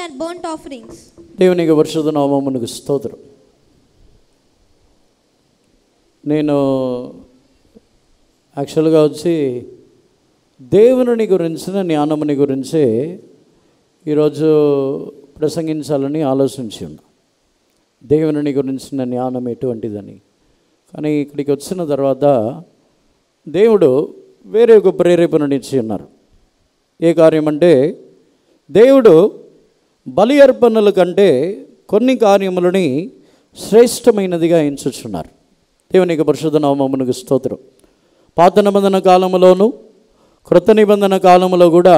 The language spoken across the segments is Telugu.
and burnt offerings. దేవునికి పరిశుద్ధ నామమునకు స్తోత్రం. నేను యాక్చువల్గా వచ్చి దేవుని గురించిన జ్ఞానముని గురించి ఈరోజు ప్రసంగించాలని ఆలోచించి ఉన్నా. దేవుని గురించిన జ్ఞానం ఎటువంటిదని. కానీ ఇక్కడికి వచ్చిన తర్వాత దేవుడు వేరే ఒక ప్రేరేపణనిచ్చి ఉన్నారు. ఏ కార్యం అంటే, దేవుడు బలి అర్పణల కంటే కొన్ని కార్యములని శ్రేష్టమైనదిగా ఎంచుచున్నారు. దేవునికి పరిశుద్ధ నామమునకు స్తోత్రం. పాత నిబంధన కాలంలోను కృత నిబంధన కాలంలో కూడా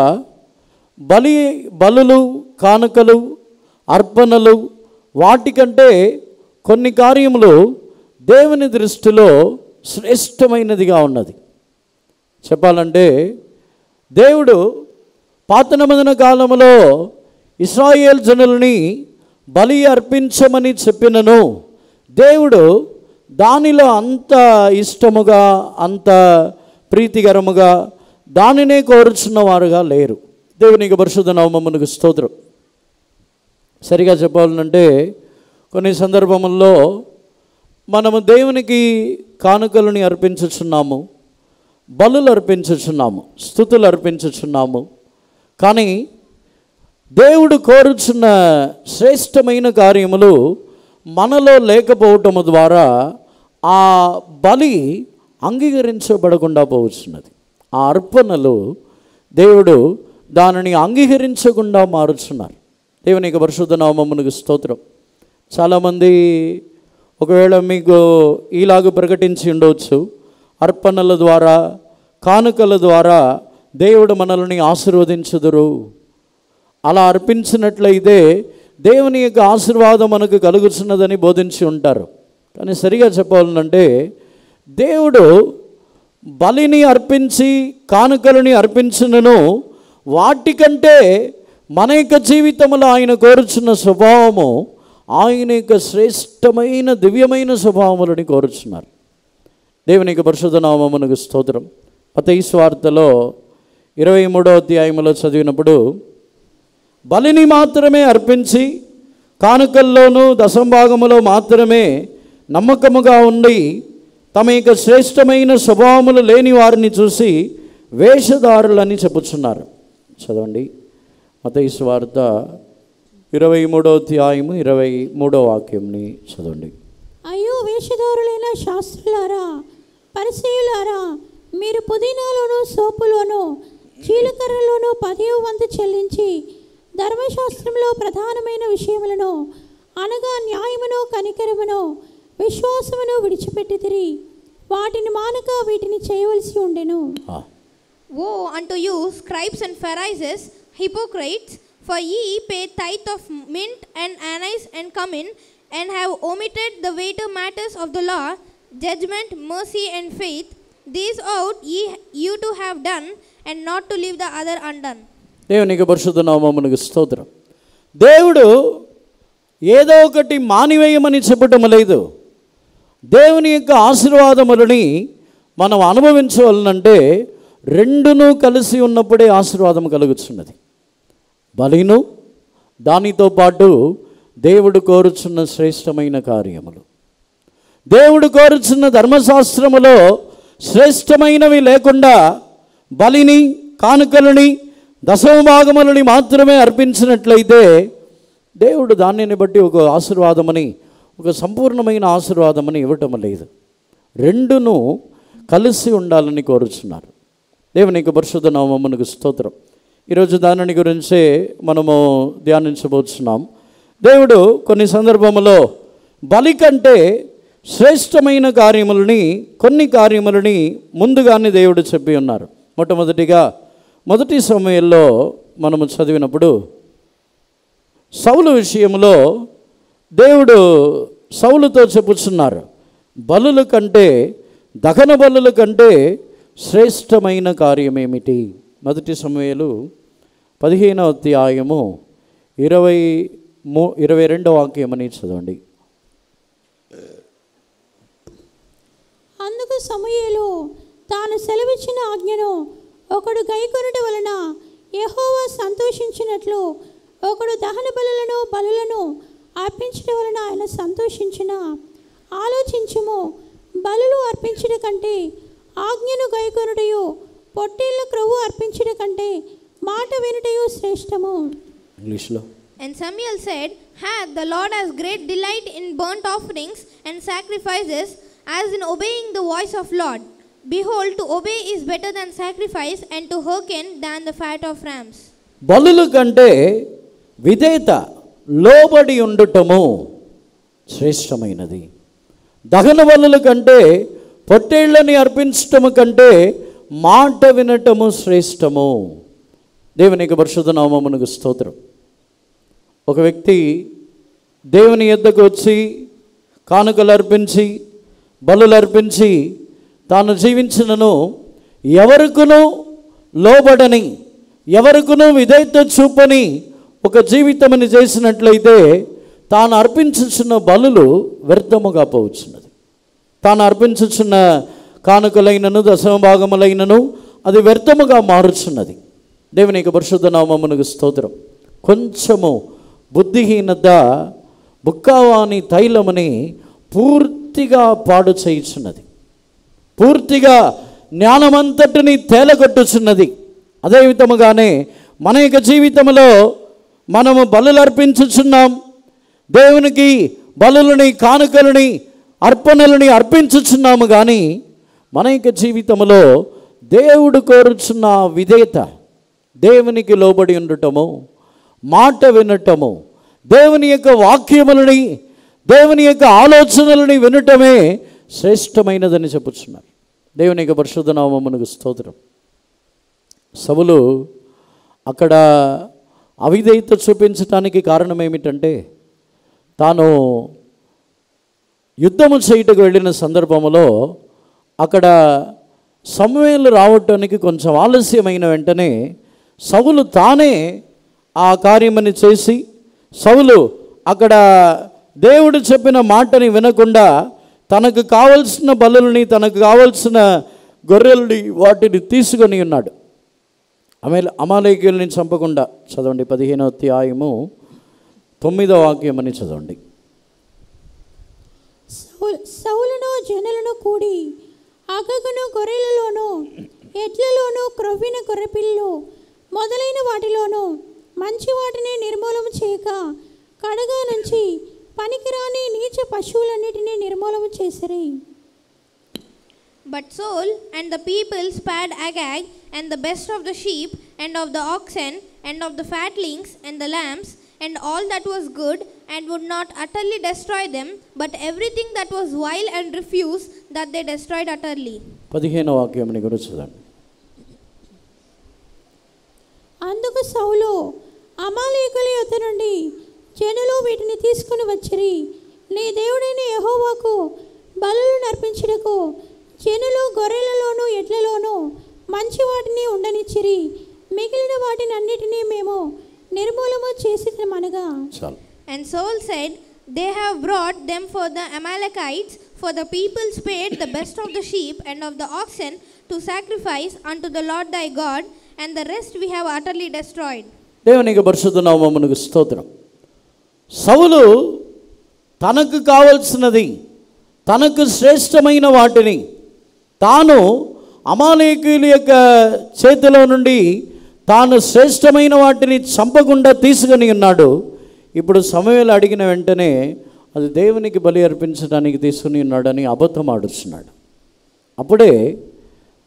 బలులు, కానుకలు, అర్పణలు వాటికంటే కొన్ని కార్యములు దేవుని దృష్టిలో శ్రేష్టమైనదిగా ఉన్నది. చెప్పాలంటే దేవుడు పాత నిబంధన కాలంలో ఇశ్రాయేల్ జనులని బలి అర్పించమని చెప్పినను దేవుడు దానిలో అంత ఇష్టముగా, అంత ప్రీతికరముగా దానినే కోరుచున్న వారుగా లేరు. దేవునికి పరిశుద్ధ నామమునకు స్తోత్రం. సరిగా చెప్పాలంటే కొన్ని సందర్భముల్లో మనము దేవునికి కానుకలని అర్పించుచున్నాము, బలులు అర్పించుచున్నాము, స్తుతులు అర్పించుచున్నాము. కానీ దేవుడు కోరుచున్న శ్రేష్టమైన కార్యములు మనలో లేకపోవటము ద్వారా ఆ బలి అంగీకరించబడకుండా పోవచ్చున్నది. ఆ అర్పణలు దేవుడు దానిని అంగీకరించకుండా మారుచున్నారు. దేవునికి పరిశుద్ధ నామమునకు స్తోత్రం. చాలామంది ఒకవేళ మీకు ఈలాగ ప్రకటించి ఉండవచ్చు, అర్పణల ద్వారా, కానుకల ద్వారా దేవుడు మనల్ని ఆశీర్వదించుదురు. అలా అర్పించినట్లయితే దేవుని యొక్క ఆశీర్వాదం మనకు కలుగుతున్నదని బోధించి ఉంటారు. కానీ సరిగా చెప్పాలంటే దేవుడు బలిని అర్పించి కానుకలని అర్పించినను వాటికంటే మన యొక్క జీవితంలో ఆయన కోరుచున్న స్వభావము, ఆయన యొక్క శ్రేష్టమైన దివ్యమైన స్వభావములని కోరుచున్నారు. దేవునికి పరిశుద్ధ నామమునకు స్తోత్రం. మత్తయి సువార్తలో 23వ అధ్యాయములో చదివినప్పుడు బలిని మాత్రమే అర్పించి కానుకల్లోనూ దశంభాగములో మాత్రమే నమ్మకముగా ఉండి తమ యొక్క శ్రేష్టమైన స్వభావములు లేని వారిని చూసి వేషధారులని చెప్పుచున్నారు. చదవండి మత్తయి సువార్త 23వ అధ్యాయము 23వ వాక్యంని చదవండి. అయ్యో వేషధారులైన శాస్త్రులారా, పరిసయ్యులారా, మీరు పుదీనాలోను, సోపులోను, జీలకర్రలోను 10వ వంతు చెల్లించి ధర్మశాస్త్రంలో ప్రధానమైన విషయములను అనగా న్యాయమును, కనికరమును, విశ్వాసమును విడిచిపెట్టితిరి. వాటిని మానక వీటిని చేయవలసి ఉండెను. Woe unto you, scribes and Pharisees, hypocrites! For ye pay tithe of mint and anise and cumin, and have omitted the weightier matters of the law, judgment, mercy, and faith. These ought you to have done, and not to leave the other undone. దేవునికి పరిశుద్ధ నామమునకు స్తోత్రం. దేవుడు ఏదో ఒకటి మానివేయమని చెప్పటం లేదు. దేవుని యొక్క ఆశీర్వాదములని మనం అనుభవించవలనంటే రెండును కలిసి ఉన్నప్పుడే ఆశీర్వాదం కలుగుతున్నది. బలిను, దానితో పాటు దేవుడు కోరుచున్న శ్రేష్టమైన కార్యములు. దేవుడు కోరుచున్న ధర్మశాస్త్రములో శ్రేష్టమైనవి లేకుండా బలిని, కానుకలని, దశమభాగములని మాత్రమే అర్పించినట్లయితే దేవుడు దానిని బట్టి ఒక ఆశీర్వాదమని, ఒక సంపూర్ణమైన ఆశీర్వాదమని ఇవ్వటం లేదు. రెండును కలిసి ఉండాలని కోరుచున్నారు. దేవునికి పరిశుద్ధ నామమునకు స్తోత్రం. ఈరోజు దానిని గురించే మనము ధ్యానించబోతున్నాం. దేవుడు కొన్ని సందర్భములో బలి కంటే శ్రేష్టమైన కార్యములని, కొన్ని కార్యములని ముందుగానే దేవుడు చెప్పి ఉన్నారు. మొట్టమొదటిగా మొదటి సమయంలో మనము చదివినప్పుడు సౌలు విషయంలో దేవుడు సౌలుతో చెప్పుచున్నారు, బలుల కంటే, దహన బలుల కంటే శ్రేష్టమైన కార్యమేమిటి? మొదటి సమూయేలు 15వ అధ్యాయము 22వ వాక్యమని చదవండి. అందుకు సమూయేలు తాను సెలవిచ్చిన ఆజ్ఞను ఒకడు గైకొనుట వలన యెహోవా సంతోషించినట్లు ఒకడు దహన బలులను అర్పించడం వలన ఆయన సంతోషించిన. ఆలోచించుము, బలులు అర్పించడం కంటే ఆజ్ఞను గైకొనుటయు, పొట్టేళ్ల క్రొవ్వు అర్పించడం కంటే మాట వినుటయు శ్రేష్టము. ఇంగ్లీష్లో. And Samuel said, "Hath the Lord has great delight in burnt offerings and sacrifices, as in obeying the voice of Lord. Behold, to obey is better than sacrifice, and to hearken than the fat of rams." బలుల కంటే విధేయత, లోబడి ఉండటము శ్రేష్టమైనది. దహన బలుల కంటే పొట్టేళ్లని అర్పించటము కంటే మాట వినటము శ్రేష్టము. దేవునికి పరిశుద్ధ నామమునకు స్తోత్రం. ఒక వ్యక్తి దేవుని యొద్దకు వచ్చి కానుకలు అర్పించి బలులు అర్పించి తాను జీవించినను ఎవరికును లోబడని, ఎవరికును విధేయత చూపని ఒక జీవితమని చేసినట్లయితే తాను అర్పించుచున్న బలులు వ్యర్థముగా పోవచ్చున్నది. తాను అర్పించుచున్న కానుకలైనను దశమ భాగములైనను అది వ్యర్థముగా మారుచున్నది. దేవుని యొక్క పరిశుద్ధ నామమునకు స్తోత్రం. కొంచెము బుద్ధిహీనత బుక్కావాని తైలమని పూర్తిగా పాడు చేయుచున్నది, పూర్తిగా జ్ఞానమంతటిని తేలగొట్టుచున్నది. అదే విధముగానే మన యొక్క జీవితంలో మనము బలులు అర్పించుచున్నాం, దేవునికి బలులని కానుకలని అర్పణలని అర్పించుచున్నాము. కానీ మన యొక్క జీవితంలో దేవుడు కోరుచున్న విధేయత, దేవునికి లోబడి ఉండటము, మాట వినటము, దేవుని యొక్క వాక్యములని దేవుని యొక్క ఆలోచనలని వినటమే శ్రేష్టమైనదని చెప్పుచున్నారు. దేవుని యొక్క పరిశుద్ధ నామమునకు స్తోత్రం. సౌలు అక్కడ అవిధేయత చూపించటానికి కారణం ఏమిటంటే, తాను యుద్ధము చేయుటకు వెళ్ళిన సందర్భంలో అక్కడ సమూయేలు రావటానికి కొంచెం ఆలస్యమైన వెంటనే సౌలు తానే ఆ కార్యమని చేసి, సౌలు అక్కడ దేవుడు చెప్పిన మాటని వినకుండా తనకు కావలసిన బలులని, తనకు కావలసిన గొర్రెలని వాటిని తీసుకొని ఉన్నాడు. అమాలేకీయుల్ని చంపకుండా. చదవండి 15వ అధ్యాయము 9వ వాక్యం అని చదవండి. సౌలును జనులను కూడి అగగును గొర్రెలలోను ఎడ్లలోను క్రొవ్విన గొర్రెపిల్లు మొదలైన వాటిలోను మంచి వాటిని నిర్మూలన చేయక కడగా నుంచి పనికిరాని నీచ పశువులన్నిటినీ నిర్మూలన చేసిరి. But Saul and the people spared Agag and the best of the sheep and of the oxen and of the fatlings and the lambs and all that was good, and would not utterly destroy them, but everything that was vile and refuse that they destroyed utterly. 15వ వాక్యం గురించి చదవండి. అందుకు సౌలు, అమాలేకుల యొద్ద నుండి జనులు వీటిని తీసుకుని వచ్చిరి. నీ దేవుడైన యెహోవాకు బలులు నర్పించుటకు జనులు గొర్రెలలోను ఎడ్లలోను మంచి వాటిని ఉండనిచ్చిరి. మిగిలిన వాటిని అన్నిటినీ మేము నిర్మూలము చేసిమనగా. And Saul said, "They have brought them for the Amalekites, for the people spared the best of the sheep and of the oxen to sacrifice unto the Lord thy God, and the rest we have utterly destroyed." దేవునికి పరిశుద్ధ నామమునకు స్తోత్రం. సౌలు తనకు కావలసినది, తనకు శ్రేష్టమైన వాటిని తాను అమాలేకీయుల యొక్క చేతిలో నుండి తాను శ్రేష్టమైన వాటిని చంపకుండా తీసుకొని ఉన్నాడు. ఇప్పుడు సమూయేలు అడిగిన వెంటనే అది దేవునికి బలి అర్పించడానికి తీసుకుని ఉన్నాడని అబద్ధం ఆడుస్తున్నాడు. అప్పుడే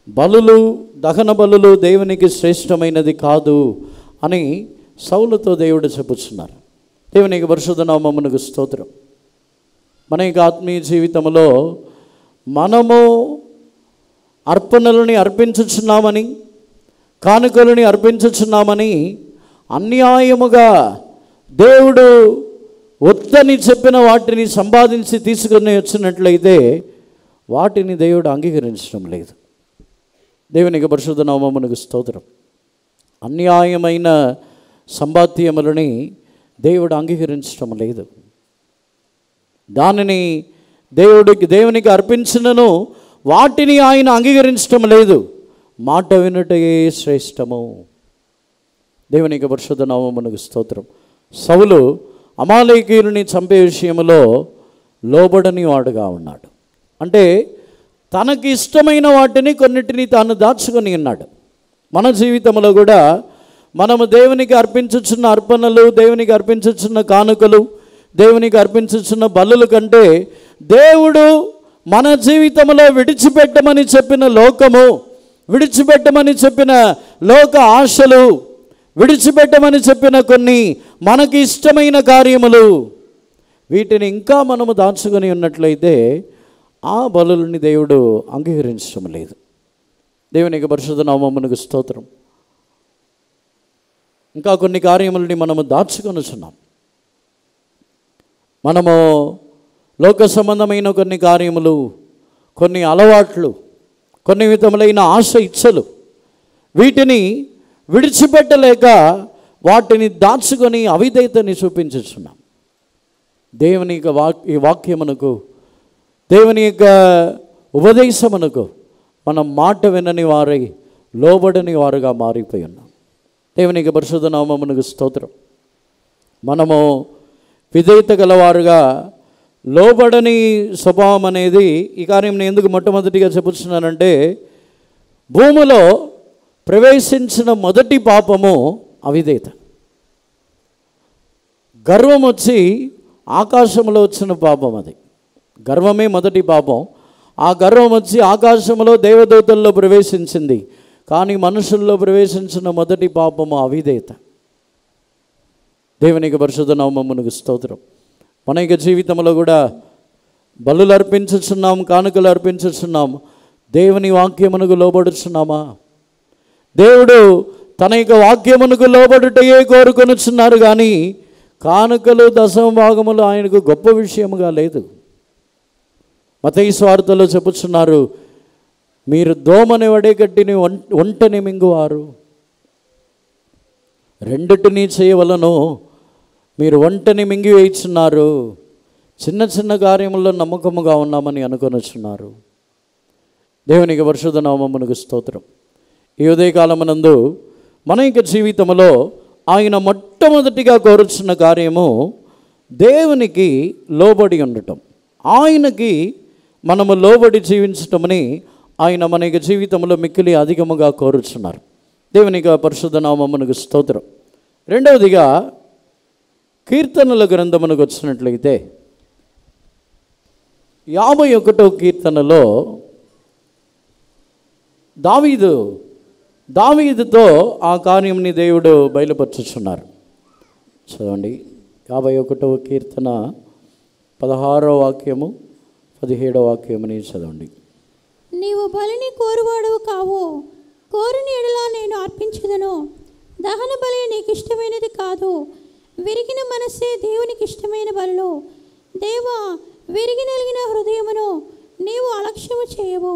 బలులు, దహన బలులు దేవునికి శ్రేష్టమైనది కాదు అని సౌలుతో దేవుడు చెప్పుచున్నారు. దేవునికి పరిశుద్ధ నామమునకు స్తోత్రం. మన యొక్క ఆత్మీయ జీవితంలో మనము అర్పణలని అర్పించుచున్నామని, కానుకలని అర్పించుచున్నామని అన్యాయముగా దేవుడు వద్దని చెప్పిన వాటిని సంపాదించి తీసుకొని వచ్చినట్లయితే వాటిని దేవుడు అంగీకరించడం లేదు. దేవునికి పరిశుద్ధ నామమునకు స్తోత్రం. అన్యాయమైన సంపాద్యములని దేవుడు అంగీకరించడం లేదు. దానిని దేవునికి అర్పించినను వాటిని ఆయన అంగీకరించడం లేదు. మాట వినుటయే శ్రేష్టము. దేవునికి పరిశుద్ధ నామమునకు స్తోత్రం. సౌలు అమాలేకీయుని చంపే విషయంలో లోబడని వాడుగా ఉన్నాడు. అంటే తనకి ఇష్టమైన వాటిని కొన్నిటిని తాను దాచుకొని ఉన్నాడు. మన జీవితంలో కూడా మనము దేవునికి అర్పించుచున్న అర్పణలు, దేవునికి అర్పించుచున్న కానుకలు, దేవునికి అర్పించుచున్న బలుల కంటే దేవుడు మన జీవితంలో విడిచిపెట్టమని చెప్పిన లోకము, విడిచిపెట్టమని చెప్పిన లోక ఆశలు, విడిచిపెట్టమని చెప్పిన కొన్ని మనకి ఇష్టమైన కార్యములు, వీటిని ఇంకా మనము దాచుకొని ఉన్నట్లయితే ఆ బలులని దేవుడు అంగీకరించడం లేదు. దేవునికి పరిశుద్ధ నామమునకు స్తోత్రం. ఇంకా కొన్ని కార్యములని మనము దాచుకొనుచున్నాం. మనము లోక సంబంధమైన కొన్ని కార్యములు, కొన్ని అలవాట్లు, కొన్ని విధములైన ఆశ ఇచ్చలు, వీటిని విడిచిపెట్టలేక వాటిని దాచుకొని అవిధేయతని చూపించుచున్నాం. దేవుని యొక్క ఈ వాక్యమునకు, దేవుని యొక్క ఉపదేశమునకు మనం మాట వినని వారై లోబడని వారుగా మారిపోయి ఉన్నాం. దేవునికి పరిశుద్ధ నామమునకు స్తోత్రం. మనము విధేయత గలవారుగా, లోబడని స్వభావం అనేది, ఈ కార్యం నేను ఎందుకు మొట్టమొదటిగా చెప్పుచున్నానంటే, భూమిలో ప్రవేశించిన మొదటి పాపము అవిధేయత. గర్వం వచ్చి ఆకాశంలో వచ్చిన పాపం అది. గర్వమే మొదటి పాపం. ఆ గర్వం వచ్చి ఆకాశంలో దేవదూతల్లో ప్రవేశించింది. కానీ మనుషుల్లో ప్రవేశించిన మొదటి పాపము అవిధేయత. దేవునికి పరిశుద్ధ నామమునకు స్తోత్రం. మన యొక్క జీవితంలో కూడా బలులు అర్పించుచున్నాం, కానుకలు అర్పించుచున్నాం. దేవుని వాక్యమునకు లోబడుచున్నామా? దేవుడు తన యొక్క వాక్యమునకు లోబడుటయే కోరుకొనుచున్నారు కానీ కానుకలు, దశమ భాగములు ఆయనకు గొప్ప విషయముగా లేదు. మత్తయి సువార్తలో చెప్పుచున్నారు, మీరు దోమని వడేగట్టిని ఒంటని మింగువారు, రెండిటిని చేయవలను, మీరు ఒంటని మింగి వేయిచున్నారు, చిన్న చిన్న కార్యముల్లో నమ్మకముగా ఉన్నామని అనుకొనుచున్నారు. దేవునికి పరిశుద్ధ నామమునకు స్తోత్రం. ఈ ఉదయకాలమునందు మన యొక్క జీవితంలో ఆయన మొట్టమొదటిగా కోరుచున్న కార్యము దేవునికి లోబడి ఉండటం. ఆయనకి మనము లోబడి జీవించటమని ఆయన మన యొక్క జీవితంలో మిక్కిలి అధికముగా కోరుచున్నారు. దేవునికి పరిశుద్ధ నామమునకు స్తోత్రం. రెండవదిగా కీర్తనల గ్రంథమునకు వచ్చినట్లయితే 51వ కీర్తనలో దావీదుతో ఆ కార్యంని దేవుడు బయలుపరుచుచున్నారు. చదవండి. 51వ కీర్తన 16వ వాక్యము 17వ వాక్యముని చదవండి. నీవు బలిని కోరువాడవు కావు, కోరిని ఎడల నేను అర్పించదును. దహన బలి నీకు ఇష్టమైనది కాదు, విరిగిన మనస్సే దేవునికి ఇష్టమైన బలులు. దేవా, విరిగి నలిగిన హృదయమును నీవు అలక్ష్యము చేయవు.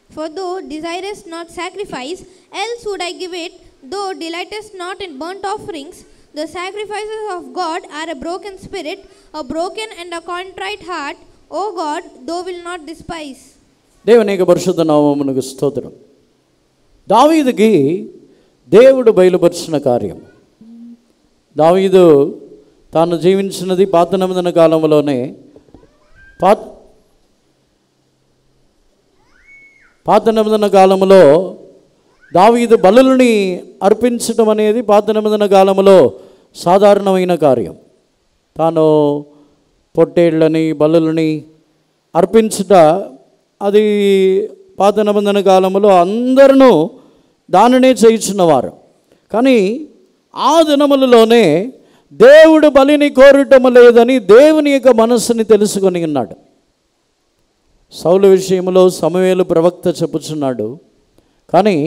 For thou desirest not sacrifice, else would I give it. Thou delightest not in burnt offerings. The sacrifices of God are a broken spirit, a broken and a contrite heart. O God, thou wilt not despise. దేవుని పరిశుద్ధ నామమునకు స్తోత్రం. దావీదుకి దేవుడు బయలుపరిచిన కార్యం. దావీదు తాను జీవించినది పాత నిబంధన కాలంలోనే. పాత నిబంధన కాలంలో దావీదు బలులని అర్పించడం అనేది పాత నిబంధన కాలంలో సాధారణమైన కార్యం. తాను పొట్టేళ్ళని, బలులని అర్పించుట అది పాత నిబంధన కాలంలో అందరూ దానినే చేయించున్నవారు. కానీ ఆ దినములలోనే దేవుడు బలిని కోరటం లేదని దేవుని యొక్క మనస్సుని తెలుసుకొని ఉన్నాడు. సౌలు విషయంలో సమూయేలు ప్రవక్త చెప్పుచున్నాడు. కానీ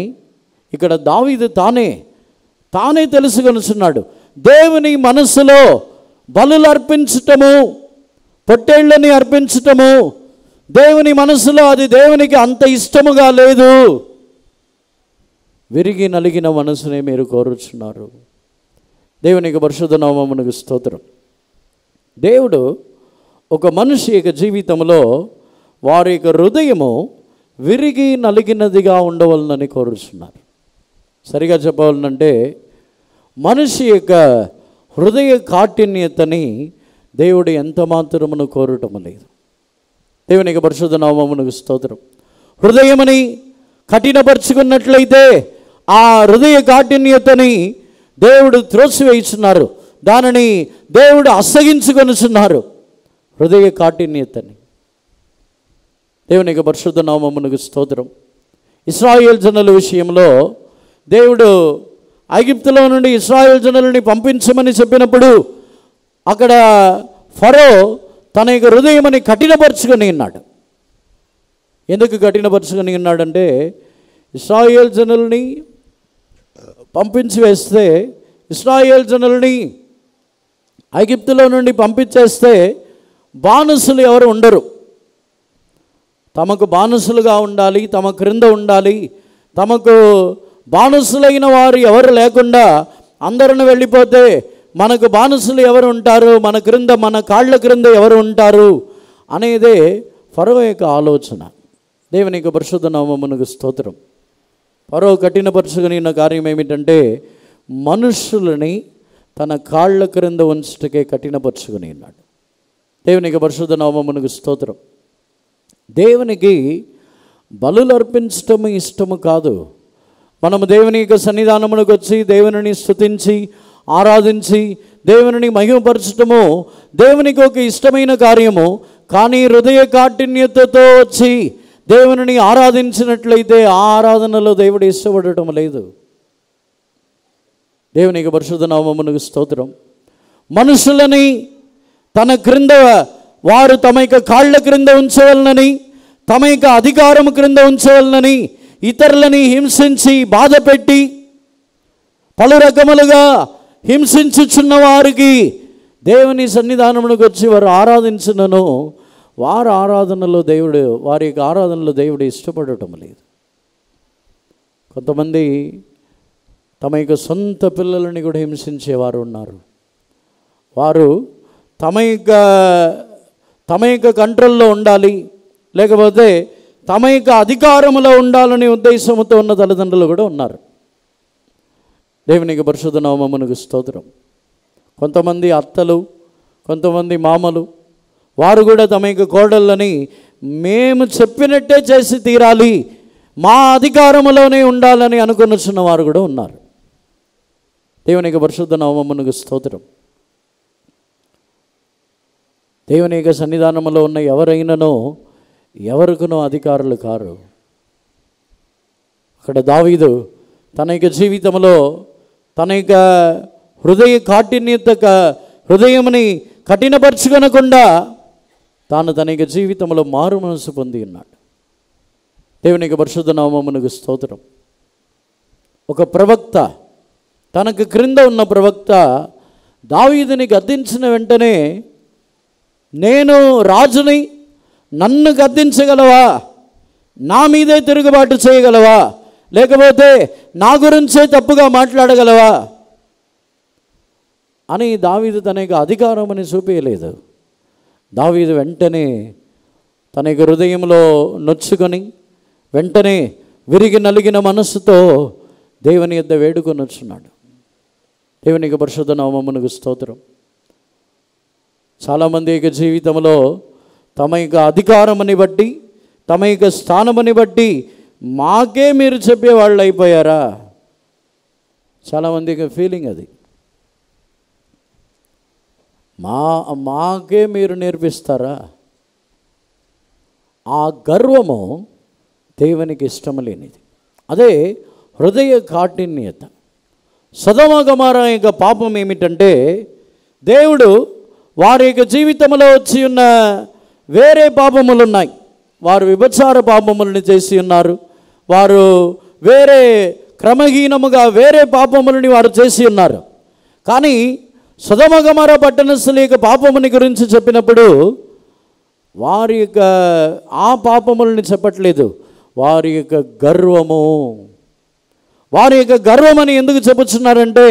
ఇక్కడ దావీదు తానే తెలుసుకొనుచున్నాడు. దేవుని మనస్సులో బలులు అర్పించటము, పొట్టేళ్ళని అర్పించటము దేవుని మనస్సులో అది దేవునికి అంత ఇష్టముగా లేదు. విరిగి నలిగిన మనసునే మీరు కోరుచున్నారు. దేవునికి పరిశుద్ధ నామమునకు స్తోత్రం. దేవుడు ఒక మనిషి యొక్క జీవితంలో వారి యొక్క హృదయము విరిగి నలిగినదిగా ఉండవలనని కోరుచున్నారు. సరిగా చెప్పాలంటే మనిషి యొక్క హృదయ కాఠిన్యతని దేవుడు ఎంత మాత్రమును కోరటం లేదు. దేవునికి పరిశుద్ధ నామమునకు స్తోత్రం. హృదయమని కఠినపరుచుకున్నట్లయితే ఆ హృదయ కాఠిన్యతని దేవుడు త్రోసివేస్తున్నారు, దానిని దేవుడు అసగించుకొనుచున్నారు. హృదయ కాఠిన్యతని. దేవునికి పరిశుద్ధ నామమునకు స్తోత్రం. ఇశ్రాయేల్ జనుల విషయంలో దేవుడు ఐగుప్తులో నుండి ఇశ్రాయేల్ జనులని పంపించమని చెప్పినప్పుడు అక్కడ ఫరో తన యొక్క హృదయమని కఠినపరుచుకొని ఉన్నాడు. ఎందుకు కఠినపరుచుకొని ఉన్నాడంటే, ఇశ్రాయేల్ జనులని పంపించి వేస్తే, ఇశ్రాయేల్ జనులని ఐగుప్తులో నుండి పంపించేస్తే బానిసలు ఎవరు ఉండరు. తమకు బానిసలుగా ఉండాలి, తమ క్రింద ఉండాలి, తమకు బానిసలైన వారు ఎవరు లేకుండా అందరిని వెళ్ళిపోతే మనకు బానిసలు ఎవరు ఉంటారు, మన క్రింద మన కాళ్ళ క్రింద ఎవరు ఉంటారు అనేదే ఫరో యొక్క ఆలోచన. దేవునికి పరిశుద్ధ నామమునకు స్తోత్రం. ఫరో కఠినపరుచుకుని ఉన్న కార్యం ఏమిటంటే, మనుషులని తన కాళ్ళ క్రింద ఉంచుటకే కఠినపరుచుకుని ఉన్నాడు. దేవునికి పరిశుద్ధ నామమునకు స్తోత్రం. దేవునికి బలులు అర్పించటం ఇష్టము కాదు. మనము దేవుని యొక్క సన్నిధానమునకు వచ్చి దేవునిని స్తుతించి ఆరాధించి దేవునిని మహిమపరచటము దేవునికి ఒక ఇష్టమైన కార్యము. కానీ హృదయ కాఠిన్యతతో వచ్చి దేవునిని ఆరాధించినట్లయితే ఆ ఆరాధనలో దేవుడు ఇష్టపడటం లేదు. దేవునికి పరిశుద్ధ నామమునకు స్తోత్రం. మనుషులని తన క్రింద వారు తమ యొక్క కాళ్ళ క్రింద ఉంచవలనని, తమ యొక్క అధికారము క్రింద ఉంచవలనని ఇతరులని హింసించి బాధపెట్టి పలు రకములుగా హింసించుచున్న వారికి దేవుని సన్నిధానమునకు వచ్చి వారు ఆరాధించునను వారి ఆరాధనలో దేవుడు వారి యొక్క ఆరాధనలో దేవుడు ఇష్టపడటం లేదు. కొంతమంది తమ యొక్క సొంత పిల్లలని కూడా హింసించేవారు ఉన్నారు. వారు తమ యొక్క కంట్రోల్లో ఉండాలి, లేకపోతే తమ యొక్క అధికారంలో ఉండాలనే ఉద్దేశంతో ఉన్న తల్లిదండ్రులు కూడా ఉన్నారు. దేవునికి పరిశుద్ధ నామమునకు స్తోత్రం. కొంతమంది అత్తలు, కొంతమంది మామలు, వారు కూడా తమ యొక్క కోడళ్ళని మేము చెప్పినట్టే చేసి తీరాలి, మా అధికారంలోనే ఉండాలని అనుకున్న వారు కూడా ఉన్నారు. దేవునికి పరిశుద్ధ నామమునకు స్తోత్రం. దేవుని యొక్క సన్నిధానంలో ఉన్న ఎవరైనానో ఎవరికునో అధికారులు కారు. అక్కడ దావీదు తన యొక్క జీవితంలో తన యొక్క హృదయ కాఠిన్యత హృదయముని కఠినపరచుకొనకుండా తాను తన యొక్క జీవితంలో మారు మనసు పొంది ఉన్నాడు. దేవునికి పరిశుద్ధ నామమునకు స్తోత్రం. ఒక ప్రవక్త, తనకు క్రింద ఉన్న ప్రవక్త దావీదుని గద్దించిన వెంటనే, నేను రాజుని, నన్ను గద్దించగలవా, నా మీదే తిరుగుబాటు చేయగలవా, లేకపోతే నా గురించే తప్పుగా మాట్లాడగలవా అని దావీదు తన యొక్క అధికారం అని చూపించలేదు. దావీదు వెంటనే తన యొక్క హృదయంలో నొచ్చుకొని వెంటనే విరిగి నలిగిన మనస్సుతో దేవుని యొద్ద వేడుకొని వచ్చున్నాడు. దేవునికి పరిశుద్ధ నామమునకు స్తోత్రం. చాలామంది యొక్క జీవితంలో తమ యొక్క అధికారమని బట్టి, తమ యొక్క స్థానమని బట్టి మాకే మీరు చెప్పేవాళ్ళు అయిపోయారా? చాలామంది యొక్క ఫీలింగ్ అది. మాకే మీరు నేర్పిస్తారా? ఆ గర్వము దేవునికి ఇష్టం లేనిది. అదే హృదయ కాఠిన్యత. సొదొమ గొమొర్రా యొక్క పాపం ఏమిటంటే, దేవుడు వారి యొక్క జీవితంలో వచ్చి ఉన్న వేరే పాపములు ఉన్నాయి. వారు వ్యభిచార పాపములను చేసి ఉన్నారు. వారు వేరే క్రమహీనముగా వేరే పాపములని వారు చేసి ఉన్నారు. కానీ సొదొమ గొమొర్రా పట్టణస్థుల యొక్క పాపముని గురించి చెప్పినప్పుడు వారి యొక్క ఆ పాపములని చెప్పట్లేదు, వారి యొక్క గర్వము. వారి యొక్క గర్వమని ఎందుకు చెప్పుచున్నారంటే,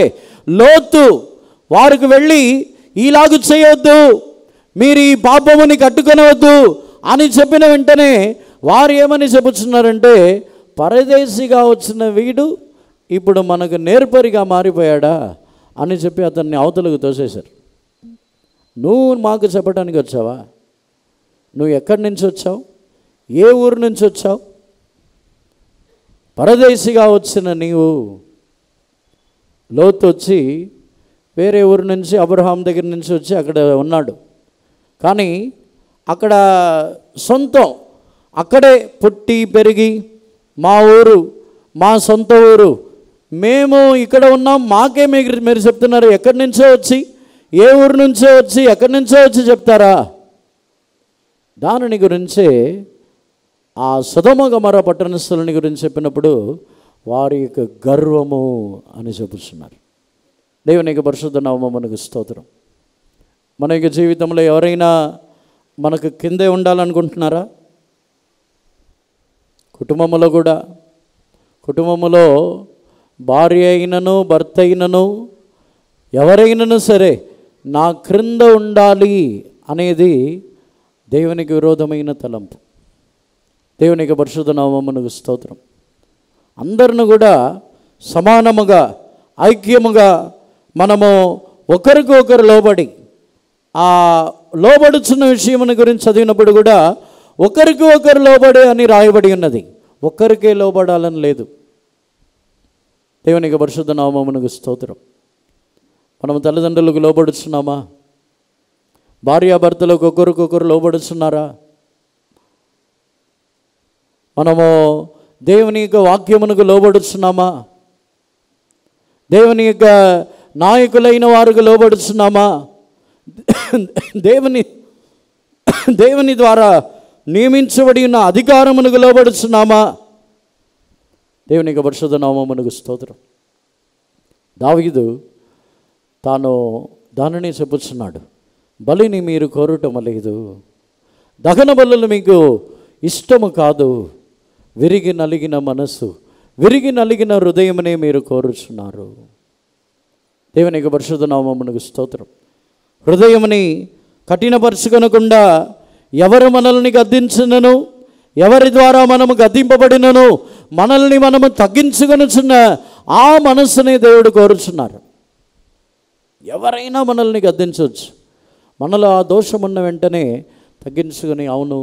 లోతు వారికి వెళ్ళి ఈలాగు చేయొద్దు, మీరు ఈ పాపముని కట్టుకొనవద్దు అని చెప్పిన వెంటనే వారు ఏమని చెప్పుచున్నారంటే, పరదేశిగా వచ్చిన వీడు ఇప్పుడు మనకు నేర్పరిగా మారిపోయాడా అని చెప్పి అతన్ని అవతలకు తోసేశారు. నువ్వు మాకు చెప్పడానికి వచ్చావా? నువ్వు ఎక్కడి నుంచి వచ్చావు? ఏ ఊరు నుంచి వచ్చావు? పరదేశిగా వచ్చిన నీవు. లోతు వచ్చి వేరే ఊరు నుంచి అబ్రహాం దగ్గర నుంచి వచ్చి అక్కడ ఉన్నాడు. కానీ అక్కడ సొంతం, అక్కడే పుట్టి పెరిగి మా ఊరు, మా సొంత ఊరు, మేము ఇక్కడ ఉన్నాం, మాకే మీరు చెప్తున్నారు ఎక్కడి నుంచో వచ్చి, ఏ ఊరు నుంచో వచ్చి, ఎక్కడి నుంచో వచ్చి చెప్తారా? దానిని గురించే ఆ సొదొమ గొమొర్రా పట్టణస్థులని గురించి చెప్పినప్పుడు వారి యొక్క గర్వము అని చెప్పుతున్నారు. దేవుని యొక్క పరిశుద్ధ నామమునకు స్తోత్రం. మన యొక్క జీవితంలో ఎవరైనా మనకు కిందే ఉండాలనుకుంటున్నారా? కుటుంబంలో కూడా, కుటుంబంలో భార్య అయినను భర్త అయినను ఎవరైనాను సరే నా క్రింద ఉండాలి అనేది దేవునికి విరోధమైన తలంపు. దేవునికి పరిశుద్ధ నామమునకు స్తోత్రం. అందరిని కూడా సమానముగా, ఐక్యముగా మనము ఒకరికి ఒకరు లోబడి, ఆ లోబడుచున్న విషయముని గురించి చదివినప్పుడు కూడా ఒకరికి ఒకరు లోబడి అని రాయబడి ఉన్నది. ఒక్కరికే లోబడాలని లేదు. దేవునికి పరిశుద్ధ నామమునకు స్తోత్రం. మనము తల్లిదండ్రులకు లోబడుచున్నామా? భార్యాభర్తలకు ఒకరికొకరు లోబడుచున్నారా? మనము దేవుని యొక్క వాక్యమునకు లోబడుచున్నామా? దేవుని యొక్క నాయకులైన వారికి లోబడుచున్నామా? దేవుని ద్వారా నియమించబడి ఉన్న అధికారమునకు లోబడుచున్నామా? దేవుని యొక్క పరిశుద్ధ నామమునకు స్తోత్రం. దావీదు తాను దానిని చెప్పుచున్నాడు, బలిని మీరు కోరటం లేదు, దహన బలులు మీకు ఇష్టము కాదు, విరిగి నలిగిన మనస్సు, విరిగి నలిగిన హృదయమునే మీరు కోరుచున్నారు. దేవుని యొక్క పరిశుద్ధ నామమునకు స్తోత్రం. హృదయముని కఠినపరుచుకొనకుండా ఎవరు మనల్ని గద్దించినను, ఎవరి ద్వారా మనము గద్దింపబడినను, మనల్ని మనము తగ్గించుకొనుచున్న ఆ మనస్సునే దేవుడు కోరుచున్నారు. ఎవరైనా మనల్ని గద్దించవచ్చు. మనలో ఆ దోషం ఉన్న వెంటనే తగ్గించుకొని, అవును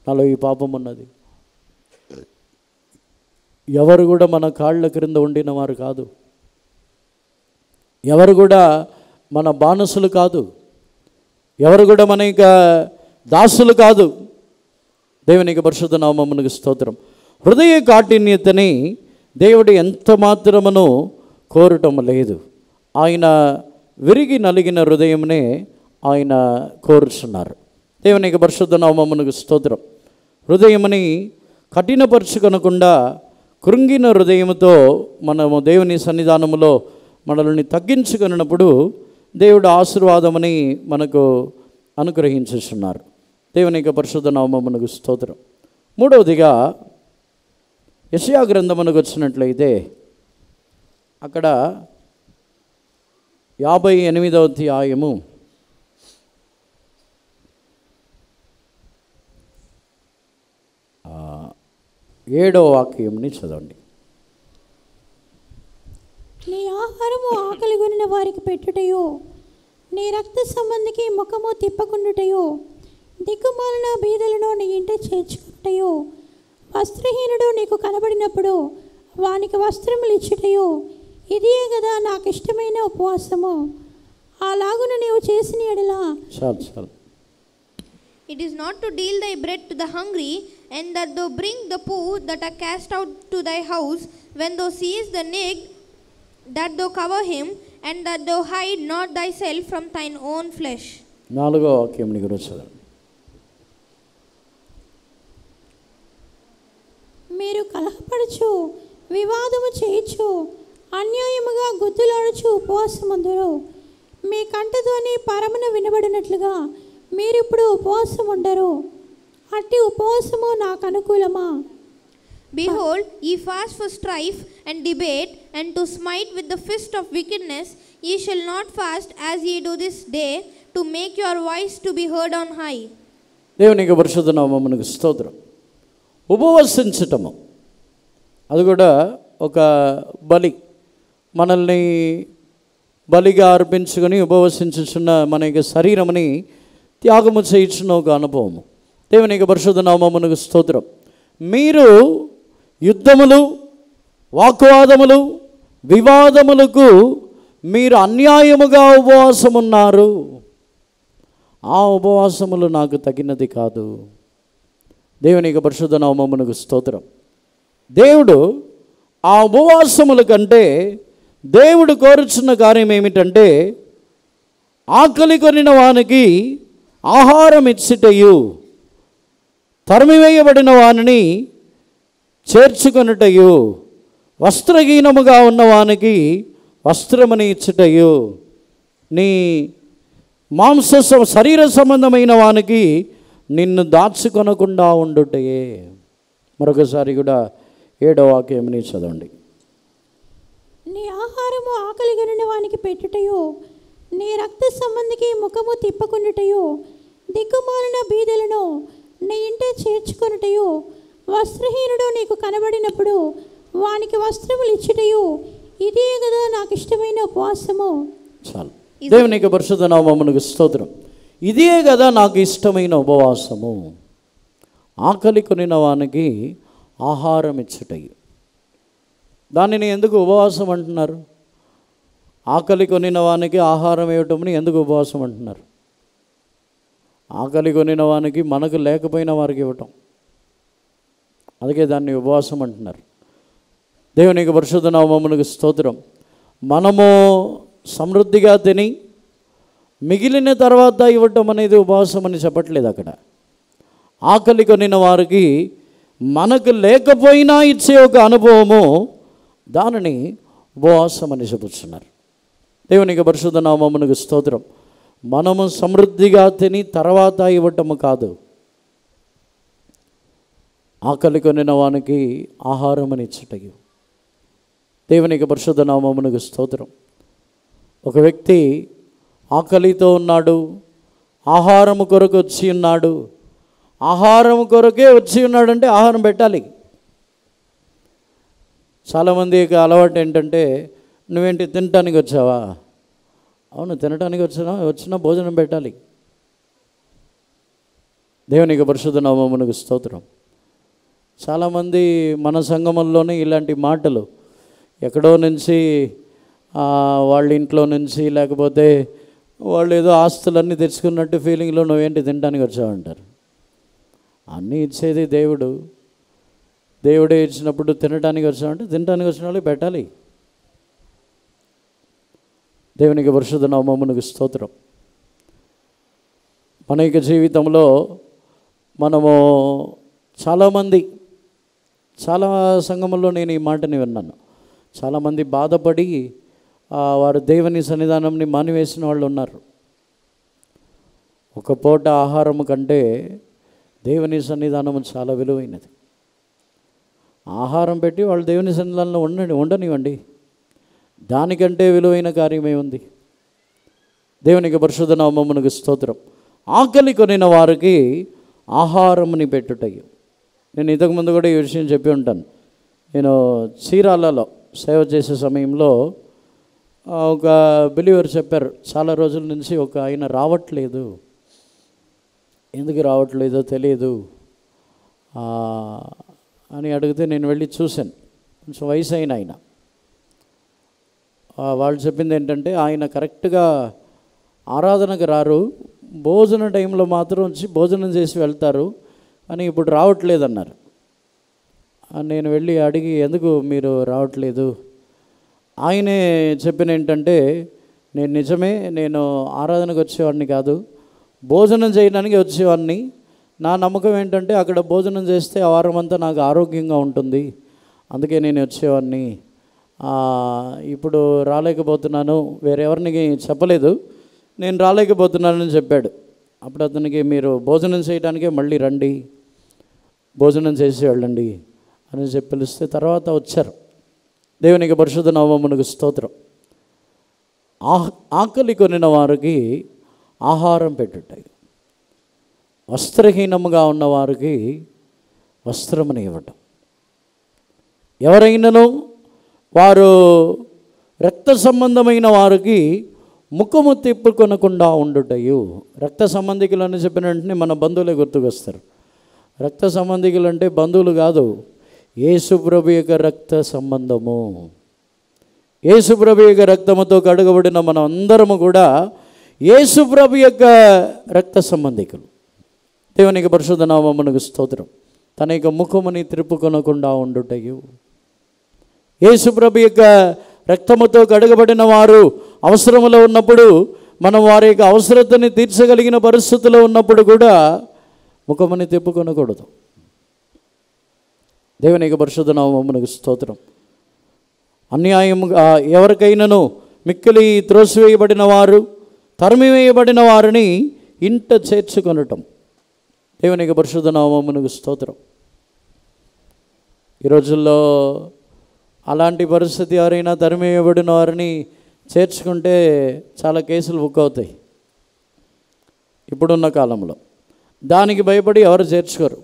నాలో ఈ పాపం ఉన్నది. ఎవరు కూడా మన కాళ్ళ క్రింద ఉండిన వారు కాదు. ఎవరు కూడా మన బానిసలు కాదు. ఎవరు కూడా మన యొక్క దాసులు కాదు. దేవునికి పరిశుద్ధ నామమునకు స్తోత్రం. హృదయ కాఠిన్యతని దేవుడు ఎంత మాత్రమును కోరటం లేదు. ఆయన విరిగి నలిగిన హృదయమునే ఆయన కోరుచున్నారు. దేవునికి పరిశుద్ధ నామమునకు స్తోత్రం. హృదయముని కఠినపరుచుకొనకుండా కృంగిన హృదయముతో మనము దేవుని సన్నిధానములో మనల్ని తగ్గించుకున్నప్పుడు దేవుడు ఆశీర్వాదమని మనకు అనుగ్రహించుచున్నారు. దేవుని యొక్క పరిశుద్ధ నామమునకు స్తోత్రం. మూడవదిగా యెషయా గ్రంథమునకు వచ్చినట్లయితే అక్కడ 58వ అధ్యాయము 7వ వాక్యంని చదవండి. నీ ఆహారము ఆకలి కొనిన వారికి పెట్టుటయో, నీ రక్త సంబంధికి ముఖము తిప్పకుండుటయో, దిక్కుమాలిన బీదలను నీ ఇంట చేర్చుకుంటయో, వస్త్రహీనుడు నీకు కనబడినప్పుడు వానికి వస్త్రములు ఇచ్చుటయో, ఇదే కదా నాకు ఇష్టమైన ఉపవాసము. అలాగున నీవు చేసిన ఎడల చాలు. It is not to deal thy bread to the hungry, and that thou bring the poor that are cast out to thy house, when thou seest the naked, that thou cover him, and that thou hide not thyself from thine own flesh. 4వ వాక్యం గురించి చదవండి. మీరు కలహపడుచు వివాదము చేయుచు అన్యాయముగా గుద్దులాడుచు ఉపవాసముందురు. మీ కంటతోని పరమున వినబడినట్లుగా మీరిప్పుడు ఉపవాసం ఉండరు. అట్టి ఉపవాసము నాకు అనుకూలమా? Behold, ye fast for strife and debate, and to smite with the fist of wickedness. Ye shall not fast as ye do this day, to make your voice to be heard on high. దేవునికి పరిశుద్ధ నామమునకు స్తోత్రం. ఉపవసించటము అది కూడా ఒక బలి. మనల్ని బలిగా అర్పించుకొని ఉపవసించుచున్న మన యొక్క శరీరముని త్యాగము చేయించిన ఒక అనుభవము. దేవుని యొక్క పరిశుద్ధ నామమునకు స్తోత్రం. మీరు యుద్ధములు, వాగ్వాదములు, వివాదములకు మీరు అన్యాయముగా ఉపవాసం ఉన్నారు. ఆ ఉపవాసములు నాకు తగినది కాదు. దేవుని యొక్క పరిశుద్ధ నామమునకు స్తోత్రం. దేవుడు ఆ ఉపవాసముల కంటే దేవుడు కోరుచున్న కార్యం ఏమిటంటే, ఆకలి కొనిన వానికి ఆహారం ఇచ్చుటయు, తరిమివేయబడిన వానిని చేర్చుకొనుటయు, వస్త్రహీనముగా ఉన్నవానికి వస్త్రముని ఇచ్చుటయు, నీ శరీర సంబంధమైన వానికి నిన్ను దాచుకొనకుండా ఉండుటయే. మరొకసారి కూడా 7వ వాక్యంని చదవండి. నీ ఆహారము ఆకలి కొనిన వానికి పెట్టుటయు, నీ రక్త సంబంధికి ముఖము తిప్పకొనుటయు, దిక్కుమాలిన బీదలను నీ ఇంట చేర్చుకొనుటయు, వస్త్రహీనుడు నీకు కనబడినప్పుడు వానికి వస్త్రములు ఇచ్చుటయు, ఇదే కదా నాకు ఇష్టమైన ఉపవాసము. చాలు. దేవుని యొక్క పరిశుద్ధ నామమునకు స్తోత్రం. ఇదే కదా నాకు ఇష్టమైన ఉపవాసము. ఆకలి కొనిన వానికి ఆహారం ఇచ్చుటయు. దానిని ఎందుకు ఉపవాసం అంటున్నారు? ఆకలి కొనిన వానికి ఆహారం ఇవ్వటంని ఎందుకు ఉపవాసం అంటున్నారు? ఆకలి కొనిన వానికి మనకు లేకపోయిన వారికి ఇవ్వటం, అందుకే దాన్ని ఉపవాసం అంటున్నారు. దేవుని యొక్క పరిశుద్ధ నామమునకు స్తోత్రం. మనము సమృద్ధిగా తిని మిగిలిన తర్వాత ఇవ్వటం అనేది ఉపవాసం అని చెప్పట్లేదు. అక్కడ ఆకలి కొనిన వారికి మనకు లేకపోయినా ఇచ్చే ఒక అనుభవము, దానిని ఉపవాసం అని చెబుతున్నారు. దేవుని యొక్క పరిశుద్ధ నామమునకు స్తోత్రం. మనము సమృద్ధిగా తిని తర్వాత ఇవ్వటము కాదు, ఆకలి కొనిన వానికి ఆహారం అని ఇచ్చుటయు. దేవుని యొక్క పరిశుద్ధ నామమునకు స్తోత్రం. ఒక వ్యక్తి ఆకలితో ఉన్నాడు, ఆహారము కొరకు వచ్చి ఉన్నాడు. ఆహారం కొరకే వచ్చి ఉన్నాడంటే ఆహారం పెట్టాలి. చాలామంది యొక్క అలవాటు ఏంటంటే, నువ్వేంటి తినటానికి వచ్చావా? అవును, తినటానికి వచ్చినా భోజనం పెట్టాలి. దేవుని యొక్క పరిశుద్ధ నామమునకు స్తోత్రం. చాలామంది మన సంఘముల్లోనే ఇలాంటి మాటలు ఎక్కడో నుంచి వాళ్ళ ఇంట్లో నుంచి, లేకపోతే వాళ్ళు ఏదో ఆస్తులన్నీ తెచ్చుకున్నట్టు ఫీలింగ్లో నువ్వేంటి తినడానికి వచ్చావంటారు. అన్నీ ఇచ్చేది దేవుడు. దేవుడే ఇచ్చినప్పుడు తినడానికి వచ్చామంటే తినడానికి వచ్చిన వాళ్ళకి పెట్టాలి. దేవునికి పరిశుద్ధ నామమునకు స్తోత్రం. మన యొక్క జీవితంలో మనము చాలామంది, చాలా సంఘముల్లో నేను ఈ మాటని విన్నాను. చాలామంది బాధపడి వారు దేవుని సన్నిధానంని మానివేసిన వాళ్ళు ఉన్నారు. ఒక పూట ఆహారం కంటే దేవుని సన్నిధానము చాలా విలువైనది. ఆహారం పెట్టి వాళ్ళు దేవుని సన్నిధానంలో ఉండనివ్వండి, దానికంటే విలువైన కార్యమే ఉంది. దేవునికి పరిశుద్ధ నామమునకు స్తోత్రం. ఆకలి కొనిన వారికి ఆహారముని పెట్టుటయు. నేను ఇంతకుముందు కూడా ఈ విషయం చెప్పి ఉంటాను. నేను చీరాలలో సేవ చేసే సమయంలో ఒక బిలీవర్ చెప్పారు, చాలా రోజుల నుంచి ఒక ఆయన రావట్లేదు, ఎందుకు రావట్లేదో తెలియదు అని అడిగితే నేను వెళ్ళి చూశాను. కొంచెం వయసు అయిన ఆయన. వాళ్ళు చెప్పింది ఏంటంటే, ఆయన కరెక్ట్గా ఆరాధనకు రారు, భోజన టైంలో మాత్రం వచ్చి భోజనం చేసి వెళ్తారు, అని ఇప్పుడు రావట్లేదన్నారు. నేను వెళ్ళి అడిగి, ఎందుకు మీరు రావట్లేదు? ఆయనే చెప్పిన ఏంటంటే, నేను ఆరాధనకు వచ్చేవాడిని కాదు, భోజనం చేయడానికి వచ్చేవాడిని. నా నమ్మకం ఏంటంటే, అక్కడ భోజనం చేస్తే ఆ వారం అంతా నాకు ఆరోగ్యంగా ఉంటుంది, అందుకే నేను వచ్చేవాడిని. ఇప్పుడు రాలేకపోతున్నాను, వేరెవరిని చెప్పలేదు, నేను రాలేకపోతున్నానని చెప్పాడు. అప్పుడు అతనికి, మీరు భోజనం చేయడానికే మళ్ళీ రండి, భోజనం చేసి వెళ్ళండి అని చెప్పి పిలిస్తే తర్వాత వచ్చారు. దేవునికి పరిశుద్ధ నామమునకు స్తోత్రం. ఆకలి కొనిన వారికి ఆహారం పెట్టుటాయి, వస్త్రహీనముగా ఉన్నవారికి వస్త్రముని ఇవ్వటం. ఎవరైనాను వారు రక్త సంబంధమైన వారికి ముఖము తిప్పుకొనకుండా ఉండుటయు. రక్త సంబంధికులు అని చెప్పిన వెంటనే మన బంధువులే గుర్తుకొస్తారు. రక్త సంబంధికులు అంటే బంధువులు కాదు, యేసు ప్రభు యొక్క రక్త సంబంధము. యేసు ప్రభు యొక్క రక్తముతో కడగబడిన మనం అందరము కూడా యేసు ప్రభు యొక్క రక్త సంబంధికులు. దేవునికి పరిశుద్ధ నామమునకు స్తోత్రం. తన యొక్క ముఖముని త్రిప్పుకొనకుండా ఉండుటయు. యేసు ప్రభు యొక్క రక్తముతో కడగబడిన వారు అవసరములో ఉన్నప్పుడు, మనం వారి యొక్క అవసరతని తీర్చగలిగిన పరిస్థితిలో ఉన్నప్పుడు కూడా ముఖముని తిప్పుకొనకూడదు. దేవునికి పరిశుద్ధ నామమునకు స్తోత్రం. అన్యాయముగా ఎవరికైనాను మిక్కిలి త్రోసివేయబడిన వారు, తరిమివేయబడిన వారిని ఇంట చేర్చుకొనటం. దేవునికి పరిశుద్ధ నామమునకు స్తోత్రం. ఈ రోజుల్లో అలాంటి పరిస్థితి ఎవరైనా తరిమివేయబడిన వారిని చేర్చుకుంటే చాలా కేసులు బుక్ అవుతాయి ఇప్పుడున్న కాలంలో. దానికి భయపడి ఎవరు చేర్చుకోరు.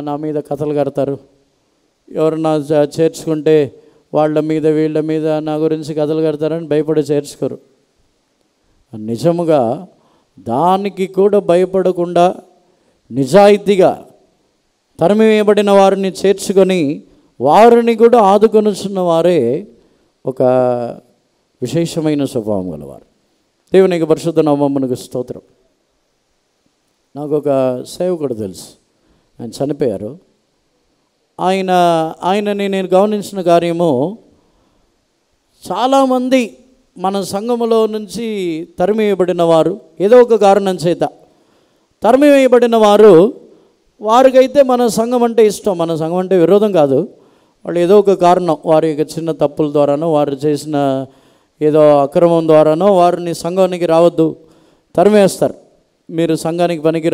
నా మీద కథలు కడతారు, ఎవరన్నా చేర్చుకుంటే వాళ్ళ మీద వీళ్ళ మీద నా గురించి కథలు కడతారని భయపడి చేర్చుకోరు. నిజముగా దానికి కూడా భయపడకుండా నిజాయితీగా తరిమివేయబడిన వారిని చేర్చుకొని వారిని కూడా ఆదుకొనుచున్న వారే ఒక విశేషమైన స్వభావం గలవారు. దేవునికి పరిశుద్ధ నామమునకు స్తోత్రం. నాకు ఒక సేవకుడు తెలుసు, ఆయన చనిపోయారు. ఆయనని నేను గమనించిన కార్యము, చాలామంది మన సంఘములో నుంచి తరిమివేయబడిన వారు ఏదో ఒక కారణం చేత తరిమివేయబడిన వారు, వారికైతే మన సంఘం అంటే ఇష్టం, మన సంఘం అంటే విరోధం కాదు. వాళ్ళు ఏదో ఒక కారణం, వారి యొక్క చిన్న తప్పుల ద్వారానో, వారు చేసిన ఏదో అక్రమం ద్వారానో వారిని సంఘానికి రావద్దు తరిమేస్తారు. మీరు సంఘానికి పనికి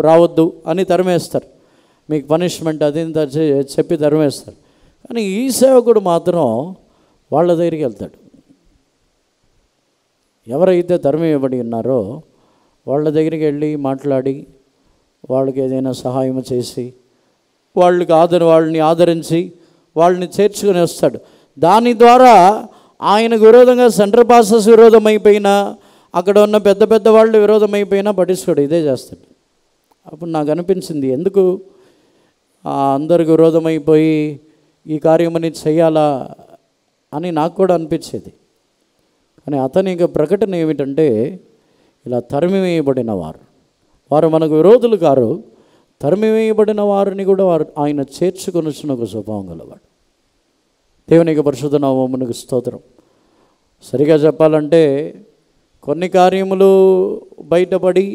రావద్దు అని తరిమేస్తారు. మీకు పనిష్మెంట్ అది చెప్పి తరిమేస్తారు. కానీ ఈ సేవకుడు మాత్రం వాళ్ళ దగ్గరికి వెళ్తాడు. ఎవరైతే తరిమేయబడి ఉన్నారో వాళ్ళ దగ్గరికి వెళ్ళి మాట్లాడి, వాళ్ళకి ఏదైనా సహాయం చేసి, వాళ్ళని ఆదరించి వాళ్ళని చేర్చుకొని వస్తాడు. దాని ద్వారా ఆయనకు విరోధంగా సెంట్రల్ పాస్టర్స్ విరోధం అయిపోయినా, అక్కడ ఉన్న పెద్ద పెద్ద వాళ్ళు విరోధం అయిపోయినా పట్టించుకోడు, ఇదే చేస్తాడు. అప్పుడు నాకు అనిపించింది, ఎందుకు అందరికి విరోధం అయిపోయి ఈ కార్యమని చెయ్యాలా అని నాకు కూడా అనిపించేది. కానీ అతని యొక్క ప్రకటన ఏమిటంటే, ఇలా తరిమివేయబడిన వారు మనకు విరోధులు కారు, తరిమివేయబడిన వారిని కూడా ఆయన చేర్చుకొనిచ్చిన ఒక స్వభావం గలవాడు. దేవునికి పరిశుద్ధ నామమునకు స్తోత్రం. సరిగా చెప్పాలంటే కొన్ని కార్యములు బయటపడి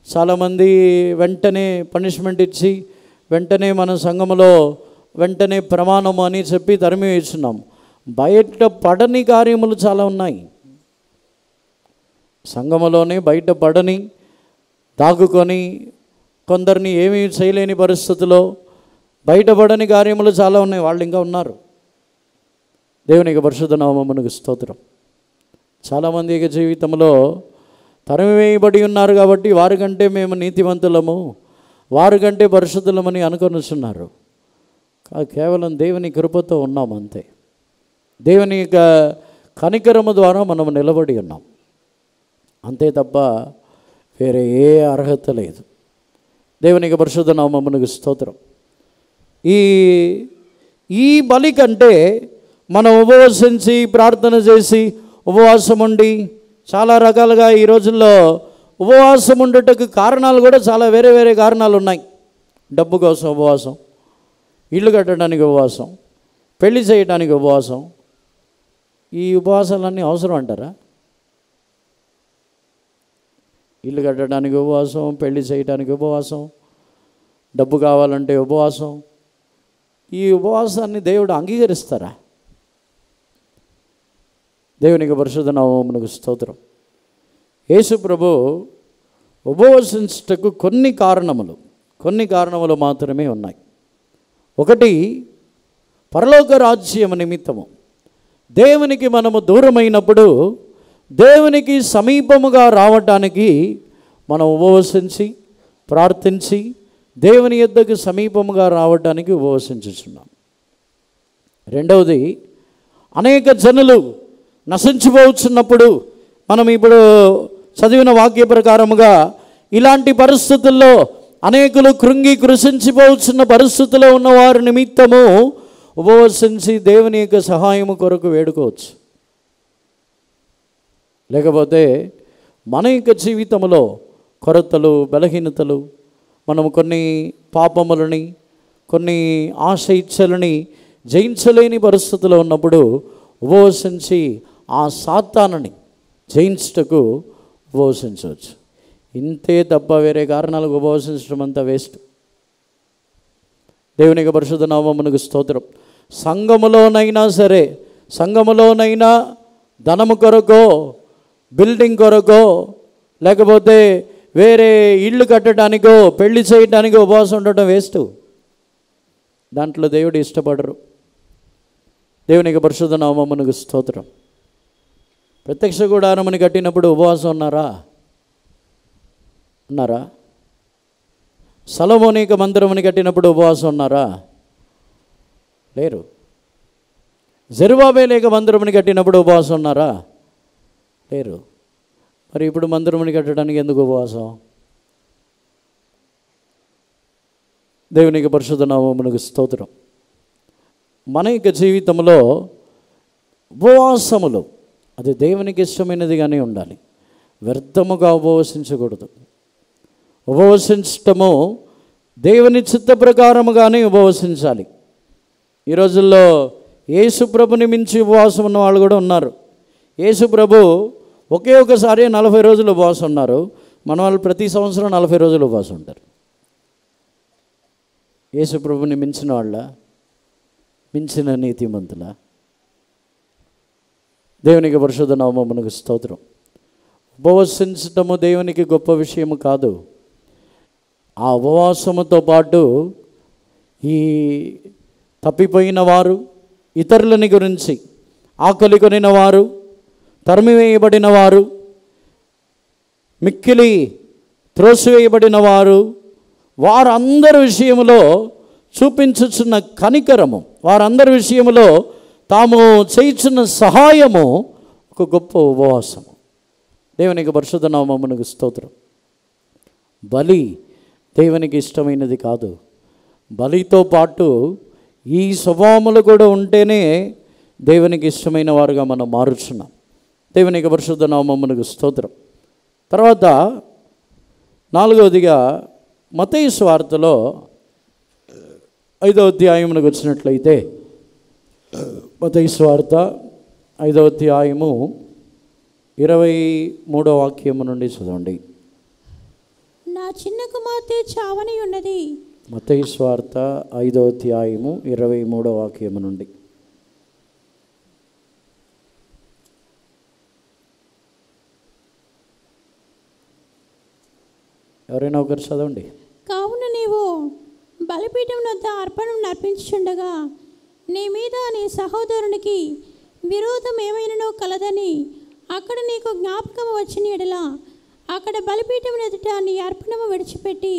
చాలామంది వెంటనే పనిష్మెంట్ ఇచ్చి, వెంటనే మన సంఘములో వెంటనే ప్రమాణం అని చెప్పి తరిమివేస్తున్నాం. బయటపడని కార్యములు చాలా ఉన్నాయి. సంఘములోనే బయటపడని, దాక్కుని, కొందరిని ఏమీ చేయలేని పరిస్థితుల్లో బయటపడని కార్యములు చాలా ఉన్నాయి. వాళ్ళు ఇంకా ఉన్నారు. దేవునికి పరిశుద్ధ నామమునకు స్తోత్రం. చాలామంది జీవితంలో తరిమివేయబడి ఉన్నారు కాబట్టి వారికంటే మేము నీతివంతులము, వారికంటే పరిశుద్ధులమని అనుకొనిస్తున్నారు. కేవలం దేవుని కృపతో ఉన్నాం అంతే. దేవుని యొక్క కనికరము ద్వారా మనం నిలబడి ఉన్నాం అంతే తప్ప వేరే ఏ అర్హత లేదు. దేవునికి పరిశుద్ధ నామమునకు స్తోత్రం. ఈ బలి కంటే మనం ఉపవసించి ప్రార్థన చేసి ఉపవాసం ఉండి, చాలా రకాలుగా ఈ రోజుల్లో ఉపవాసం ఉండటకు కారణాలు కూడా చాలా వేరే వేరే కారణాలు ఉన్నాయి. డబ్బు కోసం ఉపవాసం, ఇల్లు కట్టడానికి ఉపవాసం, పెళ్లి చేయడానికి ఉపవాసం. ఈ ఉపవాసాలన్నీ అవసరం అంటారా? ఇల్లు కట్టడానికి ఉపవాసం, పెళ్లి చేయడానికి ఉపవాసం, డబ్బు కావాలంటే ఉపవాసం. ఈ ఉపవాసాన్ని దేవుడు అంగీకరిస్తారా? దేవునికి పరిశుద్ధ నామమునకు స్తోత్రం. యేసు ప్రభు ఉపవసించుటకు కొన్ని కారణములు మాత్రమే ఉన్నాయి. ఒకటి, పరలోక రాజ్యము నిమిత్తము. దేవునికి మనము దూరమైనప్పుడు దేవునికి సమీపముగా రావటానికి మనం ఉపవసించి ప్రార్థించి దేవుని యొద్దకు సమీపముగా రావటానికి ఉపవసించుచున్నాం. రెండవది, అనేక జనులు నశించిపోతున్నప్పుడు, మనం ఇప్పుడు చదివిన వాక్య ప్రకారముగా ఇలాంటి పరిస్థితుల్లో అనేకులు కృంగి కృషించిపోతున్న పరిస్థితుల్లో ఉన్నవారి నిమిత్తము ఉపవసించి దేవుని యొక్క సహాయము కొరకు వేడుకోవచ్చు. లేకపోతే మన యొక్క జీవితంలో కొరతలు, బలహీనతలు, మనము కొన్ని పాపములని, కొన్ని ఆశ ఇచ్చలని జయించలేని పరిస్థితిలో ఉన్నప్పుడు ఉపవసించి ఆ సాతానుని జయించుటకు ఉపవసించవచ్చు. ఇంతే తప్ప వేరే కారణాలకు ఉపవసించడం అంతా వేస్ట్. దేవునికి పరిశుద్ధ నామమునకు స్తోత్రం. సంఘములోనైనా సరే, సంఘములోనైనా ధనము కొరకో, బిల్డింగ్ కొరకో, లేకపోతే వేరే ఇళ్ళు కట్టడానికో, పెళ్లి చేయడానికో ఉపవాసం ఉండటం వేస్ట్. దాంట్లో దేవుడు ఇష్టపడరు. దేవునికి పరిశుద్ధ నామమునకు స్తోత్రం. ప్రత్యక్ష గుడారముని కట్టినప్పుడు ఉపవాసం ఉన్నారా? సొలొమోనీక మందిరముని కట్టినప్పుడు ఉపవాసం ఉన్నారా? లేరు. జెరుబాబేలు మందిరముని కట్టినప్పుడు ఉపవాసం ఉన్నారా? లేరు. మరి ఇప్పుడు మందిరముని కట్టడానికి ఎందుకు ఉపవాసం? దేవునికి పరిశుద్ధ నామమునకు స్తోత్రం. మన యొక్క జీవితంలో ఉపవాసములు అది దేవునికి ఇష్టమైనదిగానే ఉండాలి. వ్యర్థముగా ఉపవసించకూడదు. ఉపవసించటము దేవుని చిత్త ప్రకారముగానే ఉపవసించాలి. ఈ రోజుల్లో యేసుప్రభుని మించి ఉపవాసం ఉన్న వాళ్ళు కూడా ఉన్నారు. యేసుప్రభు ఒకే ఒకసారి 40 రోజులు ఉపవాసం ఉన్నారు. మన వాళ్ళు ప్రతి సంవత్సరం 40 రోజులు ఉపవాసం ఉంటారు. యేసుప్రభుని మించిన వాళ్ళ, మించిన నీతిమంతుల. దేవునికి పరిశుద్ధ నామమునకు స్తోత్రం. ఉపవసించటము దేవునికి గొప్ప విషయము కాదు. ఆ ఉపవాసముతో పాటు ఈ తప్పిపోయిన వారు, ఇతరులని గురించి, ఆకలి కొనిన వారు, తరిమివేయబడిన వారు, మిక్కిలి త్రోసివేయబడిన వారు, వారందరి విషయంలో చూపించుచున్న కనికరము, వారందరి విషయంలో తాము చేయుచున్న సహాయము ఒక గొప్ప ఉపవాసము. దేవునికి పరిశుద్ధ నామమునకు స్తోత్రం. బలి దేవునికి ఇష్టమైనది కాదు. బలితో పాటు ఈ స్వభావములు కూడా ఉంటేనే దేవునికి ఇష్టమైన వారుగా మనం మారుచున్నాం. దేవునికి పరిశుద్ధ నామమునకు స్తోత్రం. తర్వాత 4వదిగా మత్తయి సువార్తలో 5వ అధ్యాయమునకు వచ్చినట్లయితే, మత్తయి సువార్త 5వ అధ్యాయము 23వ వాక్యము నుండి చదవండి. నా చిన్న కుమార్తె చావని ఉన్నది. మత్తయి సువార్త 5వ అధ్యాయము 23వ వాక్యము నుండి. ఎవరైనా ఒకరు చదవండి. కావున నీవు బలిపీఠం వద్ద అర్పణం నర్పించుచుండగా నీ మీద నీ సహోదరునికి విరోధం ఏమైనానో కలదని అక్కడ నీకు జ్ఞాపకం వచ్చిన ఎడల అక్కడ బలిపీఠం ఎదుట నీ అర్పణము విడిచిపెట్టి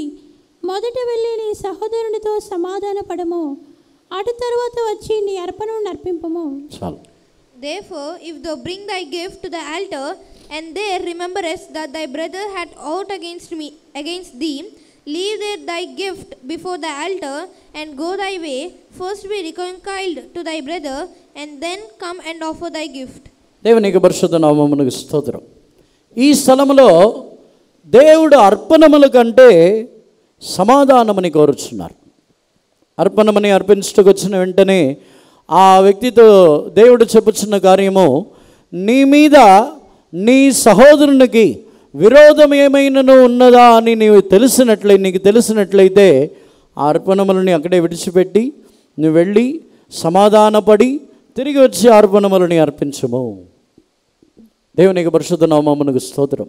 మొదట వెళ్ళి నీ సహోదరునితో సమాధాన పడము, అటు తరువాత వచ్చి నీ అర్పణను నర్పింపము. Therefore, if thou bring thy gift to the altar, and there rememberest that thy brother had ought against thee, leave there thy gift before the altar, and go thy way. First be reconciled to thy brother, and then come and offer thy gift. దేవునికి పరిశుద్ధ నామమునకు స్తోత్రం. ఈ స్థలములో దేవుడు అర్పణముల కంటే సమాధానమని కోరుచున్నారు. అర్పణమని అర్పించుటకు వచ్చిన వెంటనే ఆ వ్యక్తితో దేవుడు చెప్పుచున్న కార్యము, నీ మీద నీ సహోదరునికి విరోధం ఏమైనానో ఉన్నదా అని నీకు తెలిసినట్లయితే ఆ అర్పణములని అక్కడే విడిచిపెట్టి నువ్వు వెళ్ళి సమాధానపడి తిరిగి వచ్చి అర్పణములని అర్పించము. దేవునికి పరిశుద్ధ నామమునకు స్తోత్రం.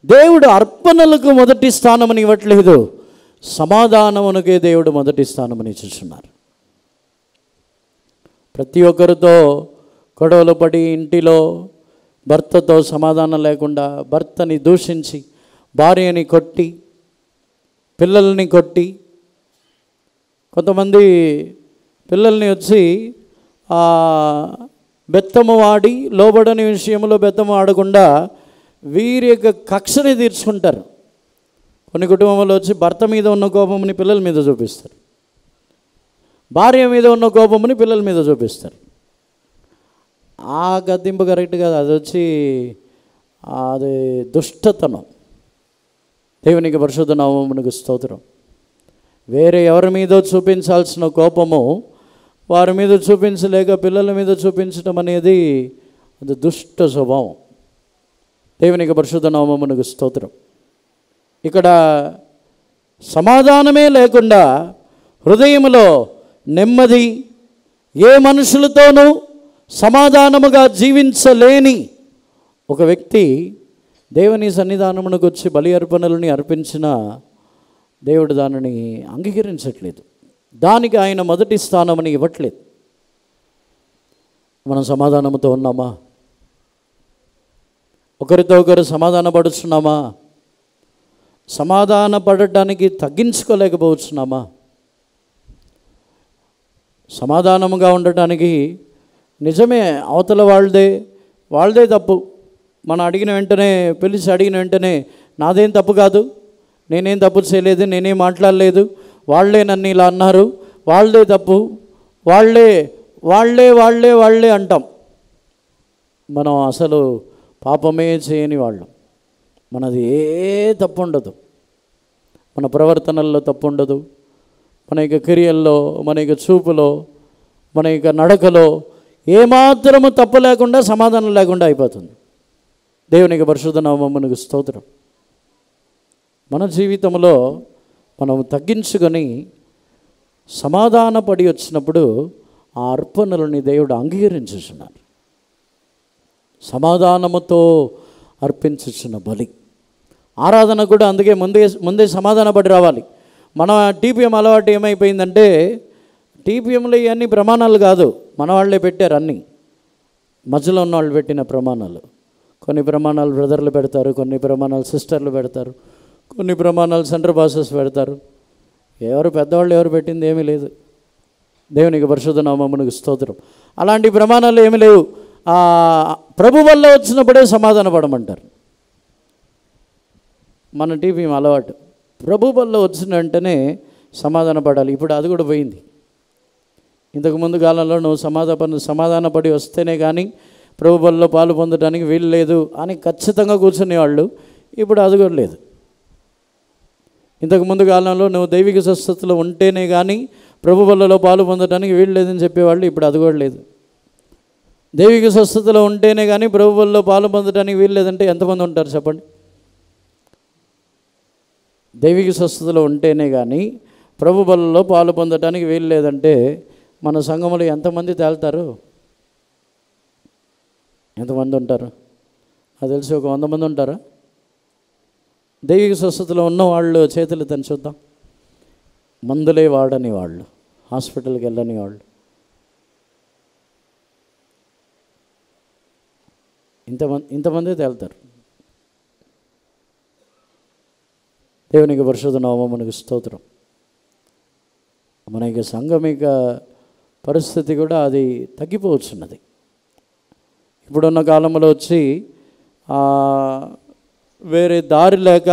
దేవుడు అర్పణలకు మొదటి స్థానమని ఇవ్వట్లేదు, సమాధానమునకే దేవుడు మొదటి స్థానమని ఇచ్చుచున్నారు. ప్రతి ఒక్కరితో గొడవలు పడి, ఇంటిలో భర్తతో సమాధానం లేకుండా, భర్తని దూషించి, భార్యని కొట్టి, పిల్లల్ని కొట్టి, కొంతమంది పిల్లల్ని వచ్చి బెత్తము వాడి, లోబడని విషయంలో బెత్తము ఆడకుండా వీరి యొక్క కక్షని తీర్చుకుంటారు. కొన్ని కుటుంబంలో వచ్చి భర్త మీద ఉన్న కోపముని పిల్లల మీద చూపిస్తారు, భార్య మీద ఉన్న కోపముని పిల్లల మీద చూపిస్తారు. ఆ గద్దింపు కరెక్ట్ కాదు, అది వచ్చి అది దుష్టతనం. దేవునికి పరిశుద్ధ నామమునకు స్తోత్రం. వేరే ఎవరి మీదో చూపించాల్సిన కోపము వారి మీద చూపించలేక పిల్లల మీద చూపించడం అనేది అది దుష్ట స్వభావం. దేవునికి పరిశుద్ధ నామమునకు స్తోత్రం. ఇక్కడ సమాధానమే లేకుండా హృదయంలో నెమ్మది, ఏ మనుషులతోనూ సమాధానముగా జీవించలేని ఒక వ్యక్తి దేవుని సన్నిధానమునకు వచ్చి బలి అర్పణలని అర్పించిన దేవుడు దానిని అంగీకరించట్లేదు. దానికి ఆయన మొదటి స్థానమని ఇవ్వట్లేదు. మనం సమాధానంతో ఉన్నామా? ఒకరితో ఒకరు సమాధాన పడుతున్నామా? సమాధాన పడటానికి తగ్గించుకోలేకపోతున్నామా? సమాధానముగా ఉండటానికి నిజమే అవతల వాళ్ళదే తప్పు. మనం అడిగిన వెంటనే, పిలిచి అడిగిన వెంటనే నాదేం తప్పు కాదు, నేనేం తప్పు చేయలేదు, నేనేం మాట్లాడలేదు, వాళ్ళే నన్ను ఇలా అన్నారు, వాళ్ళదే తప్పు, వాళ్ళే అంటాం. మనం అసలు పాపమే చేయని వాళ్ళం. మనది ఏ తప్పు ఉండదు, మన ప్రవర్తనల్లో తప్పు ఉండదు, మన యొక్క క్రియల్లో, మన యొక్క చూపులో, మన యొక్క నడకలో ఏమాత్రము తప్పు లేకుండా, సమాధానం లేకుండా అయిపోతుంది. దేవునికి పరిశుద్ధ నామమునకు స్తోత్రం. మన జీవితంలో మనం తగ్గించుకొని సమాధానపడి వచ్చినప్పుడు ఆ అర్పణలని దేవుడు అంగీకరించుచున్నారు. సమాధానముతో అర్పించుచున్న బలి ఆరాధన కూడా అందుకే ముందే సమాధానపడి రావాలి. మన టీపీఎం అలవాటు ఏమైపోయిందంటే, టీపీఎంలో ఇవన్నీ ప్రమాణాలు కాదు, మన వాళ్ళే పెట్టారు. అన్నీ మధ్యలో ఉన్న వాళ్ళు పెట్టిన ప్రమాణాలు. కొన్ని ప్రమాణాలు బ్రదర్లు పెడతారు, కొన్ని ప్రమాణాలు సిస్టర్లు పెడతారు, కొన్ని ప్రమాణాలు సెంటర్ పాస్టర్స్ పెడతారు. ఎవరు పెద్దవాళ్ళు ఎవరు పెట్టింది ఏమీ లేదు. దేవునికి పరిశుద్ధ నామమునకు స్తోత్రం. అలాంటి ప్రమాణాలు ఏమీ లేవు. ప్రభు వల్ల వచ్చినప్పుడే సమాధాన పడమంటారు. మన టీవీ అలవాటు, ప్రభు వల్ల వచ్చిన వెంటనే సమాధాన పడాలి. ఇప్పుడు అది కూడా పోయింది. ఇంతకుముందు కాలంలో నువ్వు సమాధాన పడి వస్తేనే కానీ ప్రభు బలిలో పాలు పొందడానికి వీలు లేదు అని ఖచ్చితంగా కూర్చునేవాళ్ళు. ఇప్పుడు అది కూడా లేదు. ఇంతకుముందు కాలంలో నువ్వు దైవిక స్వస్థతలో ఉంటేనే కానీ ప్రభు బలిలో పాలు పొందడానికి వీలు లేదని చెప్పేవాళ్ళు. ఇప్పుడు అది కూడా లేదు. దైవిక స్వస్థతలో ఉంటేనే కానీ ప్రభు బలిలో పాలు పొందడానికి వీలు లేదంటే ఎంతమంది ఉంటారు చెప్పండి? దైవిక స్వస్థతలో ఉంటేనే కానీ ప్రభు బలిలో పాలు పొందడానికి వీలు లేదంటే మన సంఘంలో ఎంతమంది తేల్తారు? ఎంతమంది ఉంటారు? అది తెలిసి ఒక 100 మంది ఉంటారా? దైవిక స్వస్థతలో ఉన్న వాళ్ళు చేతులు తను చూద్దాం. మందులే వాడని వాళ్ళు, హాస్పిటల్కి వెళ్ళని వాళ్ళు, ఇంతమంది తేల్తారు. దేవునికి పరిశుద్ధ నామమునకు స్తోత్రం. మన యొక్క సంఘమిక పరిస్థితి కూడా అది తగ్గిపోవచ్చున్నది. ఇప్పుడున్న కాలంలో వచ్చి వేరే దారి లేక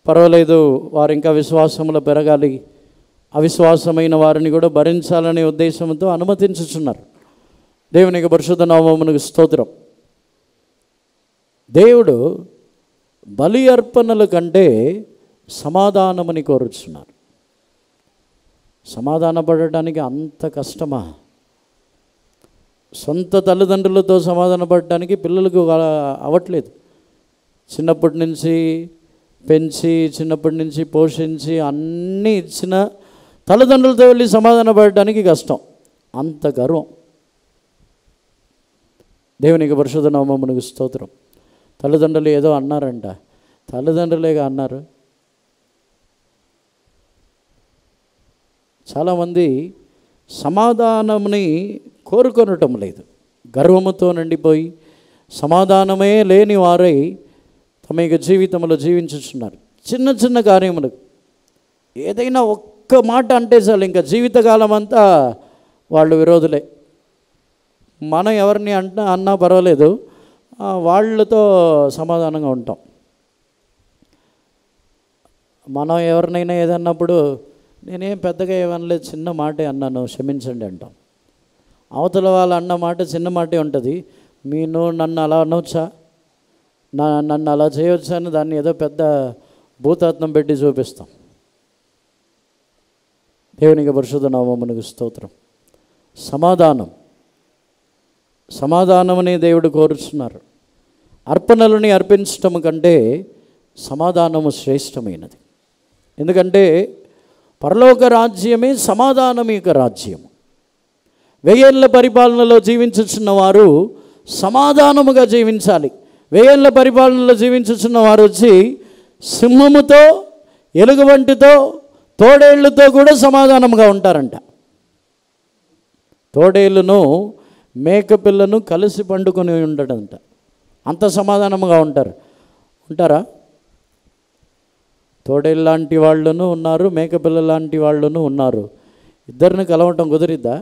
పర్వాలేదు, వారు ఇంకా విశ్వాసంలో పెరగాలి, అవిశ్వాసమైన వారిని కూడా భరించాలనే ఉద్దేశంతో అనుమతించుచున్నారు. దేవునికి పరిశుద్ధ నామమునకు స్తోత్రం. దేవుడు బలి అర్పణల కంటే సమాధానమని కోరుచున్నారు. సమాధాన పడటానికి అంత కష్టమా? సొంత తల్లిదండ్రులతో సమాధాన పడటానికి పిల్లలకు అవ్వట్లేదు. చిన్నప్పటి నుంచి పెంచి, చిన్నప్పటి నుంచి పోషించి అన్నీ ఇచ్చిన తల్లిదండ్రులతో వెళ్ళి సమాధాన పడటానికి కష్టం. అంత గర్వం. దేవునికి పరిశుద్ధ నామమునకు స్తోత్రం. తల్లిదండ్రులు ఏదో అన్నారంట, తల్లిదండ్రులేగా అన్నారు. చాలామంది సమాధానంని కోరుకొనటం లేదు, గర్వముతో నిండిపోయి సమాధానమే లేని వారై తమ యొక్క జీవితంలో జీవించుచున్నారు. చిన్న చిన్న కార్యములకు ఏదైనా ఒక్క మాట అంటే చాలు ఇంకా జీవితకాలం అంతా వాళ్ళు విరోధులే. మనం ఎవరిని అన్నా పర్వాలేదు, వాళ్ళతో సమాధానంగా ఉంటాం. మనం ఎవరినైనా ఏదన్నప్పుడు నేనేం పెద్దగా ఏమనలేదు, చిన్న మాటే అన్నాను, క్షమించండి అంటాం. అవతల వాళ్ళు అన్న మాట చిన్న మాటే ఉంటుంది. నువ్వు నన్ను అలా అనవచ్చా, నన్ను అలా చేయవచ్చా అని దాన్ని ఏదో పెద్ద భూతాత్మం పెట్టి చూపిస్తాం. దేవునికి పరిశుద్ధ నామమునకు స్తోత్రం. సమాధానమని దేవుడు కోరుచున్నారు. అర్పణలని అర్పించటం కంటే సమాధానము శ్రేష్టమైనది. ఎందుకంటే పరలోక రాజ్యమే సమాధానం యొక్క రాజ్యము. 1000 ఏళ్ల పరిపాలనలో జీవించుచున్న వారు సమాధానముగా జీవించాలి. 1000 ఏళ్ల పరిపాలనలో జీవించుచున్న వారు వచ్చి సింహముతో, ఎలుగుబంటితో, తోడేళ్లతో కూడా సమాధానంగా ఉంటారంట. తోడేళ్ళను, మేకపిల్లను కలిసి పండుకొని ఉండడంట. అంత సమాధానంగా ఉంటారా? తోడేళ్ళ లాంటి వాళ్ళను ఉన్నారు, మేకపిల్ల లాంటి వాళ్ళను ఉన్నారు. ఇద్దరిని కలవటం కుదిరిద్దా?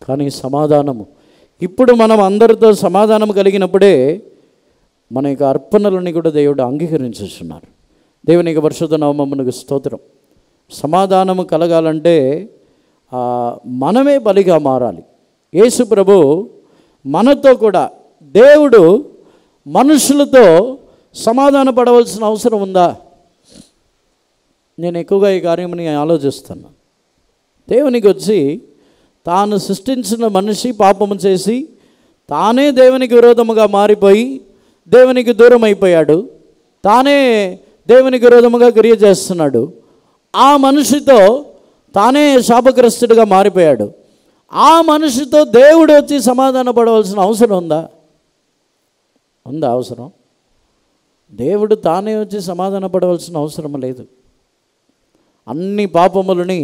కానీ సమాధానము, ఇప్పుడు మనం అందరితో సమాధానం కలిగినప్పుడే మన యొక్క అర్పణలని కూడా దేవుడు అంగీకరించుచున్నారు. దేవుని యొక్క పరిశుద్ధ నామమునకు స్తోత్రం. సమాధానము కలగాలంటే మనమే బలిగా మారాలి. యేసు ప్రభు మనతో కూడా, దేవుడు మనుషులతో సమాధాన పడవలసిన అవసరం ఉందా? నేను ఎక్కువగా ఈ కార్యమని ఆలోచిస్తున్నాను. దేవునికి వచ్చి తాను సృష్టించిన మనిషి పాపము చేసి తానే దేవునికి విరోధముగా మారిపోయి దేవునికి దూరం అయిపోయాడు. తానే దేవునికి విరోధముగా క్రియ చేస్తున్నాడు. ఆ మనిషితో తానే శాపగ్రస్తుడిగా మారిపోయాడు. ఆ మనిషితో దేవుడు వచ్చి సమాధాన పడవలసిన అవసరం ఉందా? అవసరం? దేవుడు తానే వచ్చి సమాధాన పడవలసిన అవసరం లేదు. అన్ని పాపములని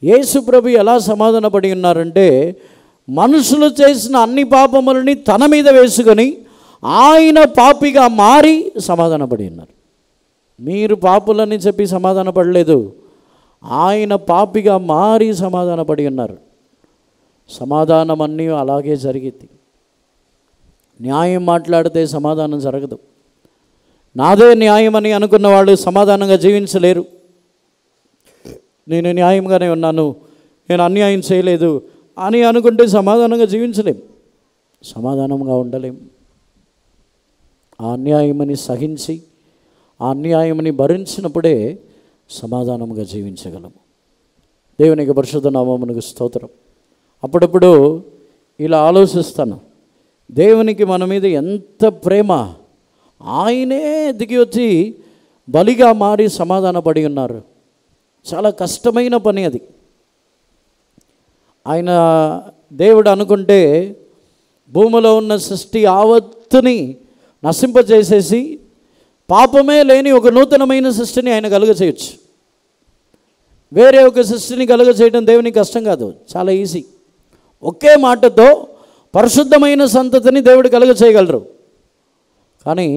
యేసు ప్రభు ఎలా సమాధాన పడి ఉన్నారంటే, మనుషులు చేసిన అన్ని పాపములని తన మీద వేసుకొని ఆయన పాపిగా మారి సమాధాన పడి ఉన్నారు. మీరు పాపులని చెప్పి సమాధాన పడలేదు, ఆయన పాపిగా మారి సమాధాన పడి ఉన్నారు. సమాధానం అన్నీ అలాగే జరిగింది. న్యాయం మాట్లాడితే సమాధానం జరగదు. నాదే న్యాయం అని అనుకున్న వాళ్ళు సమాధానంగా జీవించలేరు. నేను న్యాయంగానే ఉన్నాను, నేను అన్యాయం చేయలేదు అని అనుకుంటే సమాధానంగా జీవించలేం, సమాధానంగా ఉండలేం. ఆ అన్యాయమని సహించి ఆ అన్యాయమని భరించినప్పుడే సమాధానంగా జీవించగలము. దేవునికి పరిశుద్ధ నామమునకు స్తోత్రం. అప్పుడప్పుడు ఇలా ఆలోచిస్తాను, దేవునికి మన మీద ఎంత ప్రేమ, ఆయనే దిగి వచ్చి బలిగా మారి సమాధాన పడి ఉన్నారు. చాలా కష్టమైన పని అది. ఆయన దేవుడు అనుకుంటే భూమిలో ఉన్న సృష్టి యావత్తుని నశింపజేసేసి పాపమే లేని ఒక నూతనమైన సృష్టిని ఆయన కలుగచేయచ్చు. వేరే ఒక సృష్టిని కలుగచేయడం దేవునికి కష్టం కాదు, చాలా ఈజీ. ఒకే మాటతో పరిశుద్ధమైన సంతతిని దేవుడు కలుగచేయగలరు. కానీ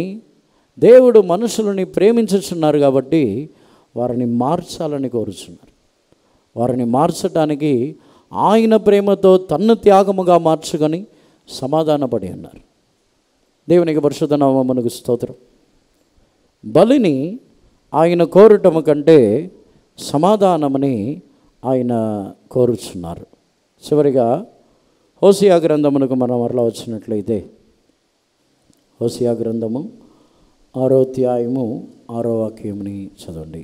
దేవుడు మనుషులని ప్రేమించుచున్నారు కాబట్టి వారిని మార్చాలని కోరుచున్నారు. వారిని మార్చడానికి ఆయన ప్రేమతో తన్ను త్యాగముగా మార్చుకొని సమాధానపడి ఉన్నారు. దేవునికి పరిశుద్ధ నామమునకు స్తోత్రం. బలిని ఆయన కోరటము కంటే సమాధానమని ఆయన కోరుచున్నారు. చివరిగా హోసియా గ్రంథమునకు మనం మరలా వచ్చినట్లయితే, హోసియా గ్రంథము 6వ అధ్యాయము 6వ వాక్యముని చదవండి.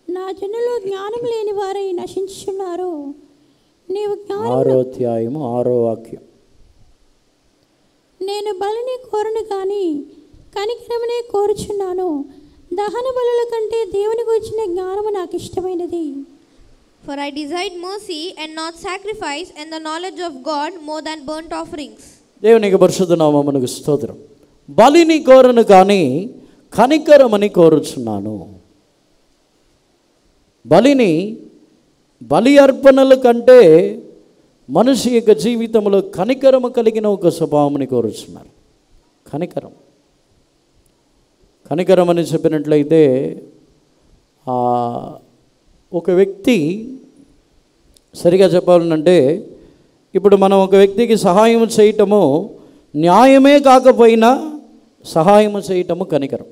నా జనులు జ్ఞానం లేని వారై నశించుచున్నారు. నీవు 6వ అధ్యాయము 6వ వాక్యం. నేను బలిని కోరను కానీ కనికరమునే కోరుచున్నాను. దహన బలుల కంటే దేవుని గురించిన జ్ఞానము నాకు ఇష్టమైనది. For I desired mercy and not sacrifice, and the knowledge of God more than burnt offerings. దేవునికి పరిశుద్ధ నామమునకు స్తోత్రం. బలిని కోరను కానీ కనికరమని కోరుచున్నాను. బలి అర్పణల కంటే మనిషి యొక్క జీవితంలో కనికరము కలిగిన ఒక స్వభావముని కోరుచున్నారు. కనికరం అని చెప్పినట్లయితే ఒక వ్యక్తి సరిగా చెప్పాలంటే, ఇప్పుడు మనం ఒక వ్యక్తికి సహాయం చేయటము న్యాయమే కాకపోయినా సహాయం చేయటము కనికరం.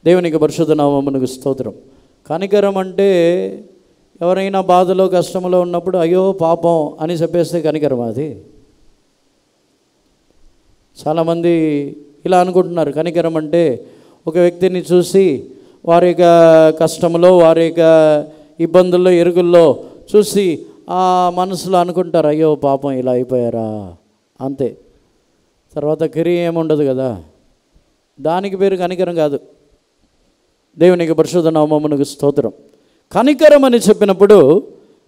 దేవునికి పరిశుద్ధ నామమునకు స్తోత్రం. కనికరం అంటే ఎవరైనా బాధలో కష్టంలో ఉన్నప్పుడు అయ్యో పాపం అని చెప్పేస్తే కనికరం అది. చాలామంది ఇలా అనుకుంటున్నారు, కనికరం అంటే ఒక వ్యక్తిని చూసి వారి యొక్క కష్టంలో, వారి యొక్క ఇబ్బందుల్లో, ఇరుగుల్లో చూసి ఆ మనసులో అనుకుంటారు అయ్యో పాపం ఇలా అయిపోయారా అంతే. తర్వాత క్రియ ఏముండదు కదా. దానికి పేరు కనికరం కాదు. దేవునికి పరిశుద్ధ నామమునకు స్తోత్రం. కనికరం అని చెప్పినప్పుడు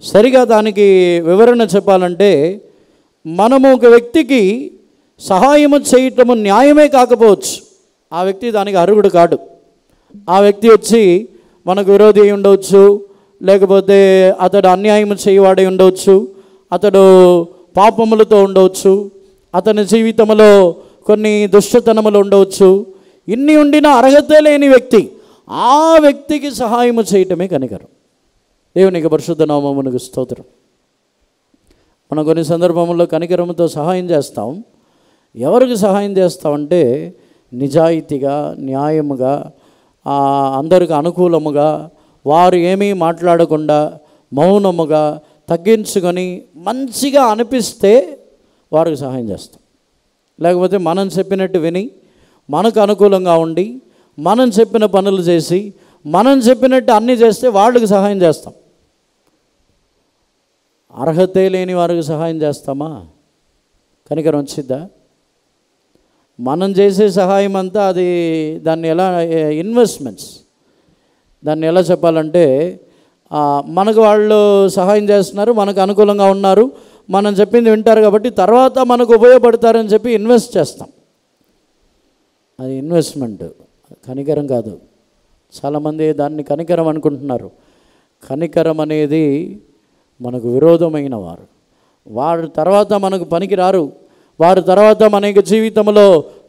సరిగా దానికి వివరణ చెప్పాలంటే, మనము ఒక వ్యక్తికి సహాయము చేయటము న్యాయమే కాకపోవచ్చు, ఆ వ్యక్తి దానికి అర్హుడు కాడు. ఆ వ్యక్తి వచ్చి మనకు విరోధి అయి ఉండవచ్చు, లేకపోతే అతడు అన్యాయం చేయవాడై ఉండవచ్చు, అతడు పాపములతో ఉండవచ్చు, అతని జీవితంలో కొన్ని దుష్టతనములు ఉండవచ్చు. ఇన్ని ఉండినా అర్హత లేని వ్యక్తి, ఆ వ్యక్తికి సహాయము చేయటమే కనికరం. దేవునికి పరిశుద్ధ నామమునకు స్తోత్రం. మనం కొన్ని సందర్భంలో కనికరంతో సహాయం చేస్తాం. ఎవరికి సహాయం చేస్తామంటే నిజాయితీగా, న్యాయముగా, అందరికి అనుకూలముగా, వారు ఏమీ మాట్లాడకుండా మౌనముగా తగ్గించుకొని మంచిగా అనిపిస్తే వారికి సహాయం చేస్తాం. లేకపోతే మనం చెప్పినట్టు విని, మనకు అనుకూలంగా ఉండి, మనం చెప్పిన పనులు చేసి, మనం చెప్పినట్టు అన్నీ చేస్తే వాళ్ళకి సహాయం చేస్తాం. అర్హతే లేని వారికి సహాయం చేస్తామా? కనికరం వచ్చిద్దా? మనం చేసే సహాయం అంతా అది దాన్ని ఎలా ఇన్వెస్ట్మెంట్స్, దాన్ని ఎలా చెప్పాలంటే, మనకు వాళ్ళు సహాయం చేస్తున్నారు, మనకు అనుకూలంగా ఉన్నారు, మనం చెప్పింది వింటారు కాబట్టి తర్వాత మనకు ఉపయోగపడతారని చెప్పి ఇన్వెస్ట్ చేస్తాం. అది ఇన్వెస్ట్మెంట్, కనికరం కాదు. చాలామంది దాన్ని కనికరం అనుకుంటున్నారు. కనికరం అనేది మనకు విరోధమైన వారు, వారు తర్వాత మనకు పనికి రారు, వారు తర్వాత మన యొక్క జీవితంలో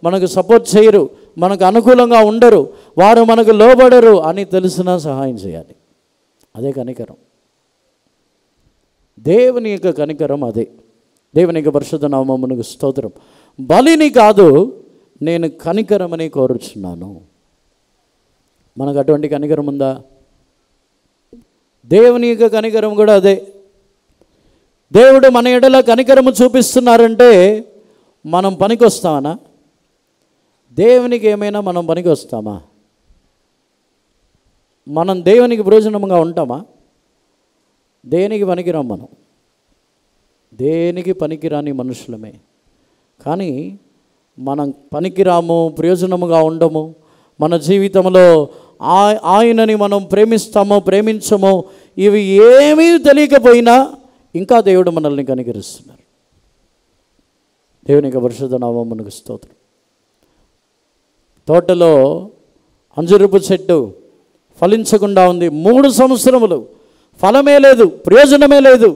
మనకు సపోర్ట్ చేయరు, మనకు అనుకూలంగా ఉండరు, వారు మనకు లోబడరు అని తెలిసినా సహాయం చేయాలి. అదే కనికరం. దేవుని యొక్క కనికరం అదే. దేవుని యొక్క పరిశుద్ధ నామమునకు స్తోత్రం. బలిని కాదు, నేను కనికరమని కోరుచున్నాను. మనకు అటువంటి కనికరం ఉందా? దేవుని యొక్క కనికరం కూడా అదే. దేవుడు మన ఎడల కనికరము చూపిస్తున్నారంటే మనం పనికి వస్తామనా? దేవునికి ఏమైనా మనం పనికి వస్తామా? మనం దేవునికి ప్రయోజనంగా ఉంటామా? దేనికి పనికిరాం మనం. దేనికి పనికిరాని మనుషులమే. కానీ మనం పనికిరాము, ప్రయోజనముగా ఉండము. మన జీవితంలో ఆయనని మనం ప్రేమిస్తామో ప్రేమించమో ఇవి ఏమీ తెలియకపోయినా ఇంకా దేవుడు మనల్ని కనికరిస్తున్నారు. దేవునికి పరిశుద్ధ నామమునకు స్తోత్రం. తోటలో అంజూరపు చెట్టు ఫలించకుండా ఉంది. 3 సంవత్సరములు ఫలమే లేదు, ప్రయోజనమే లేదు.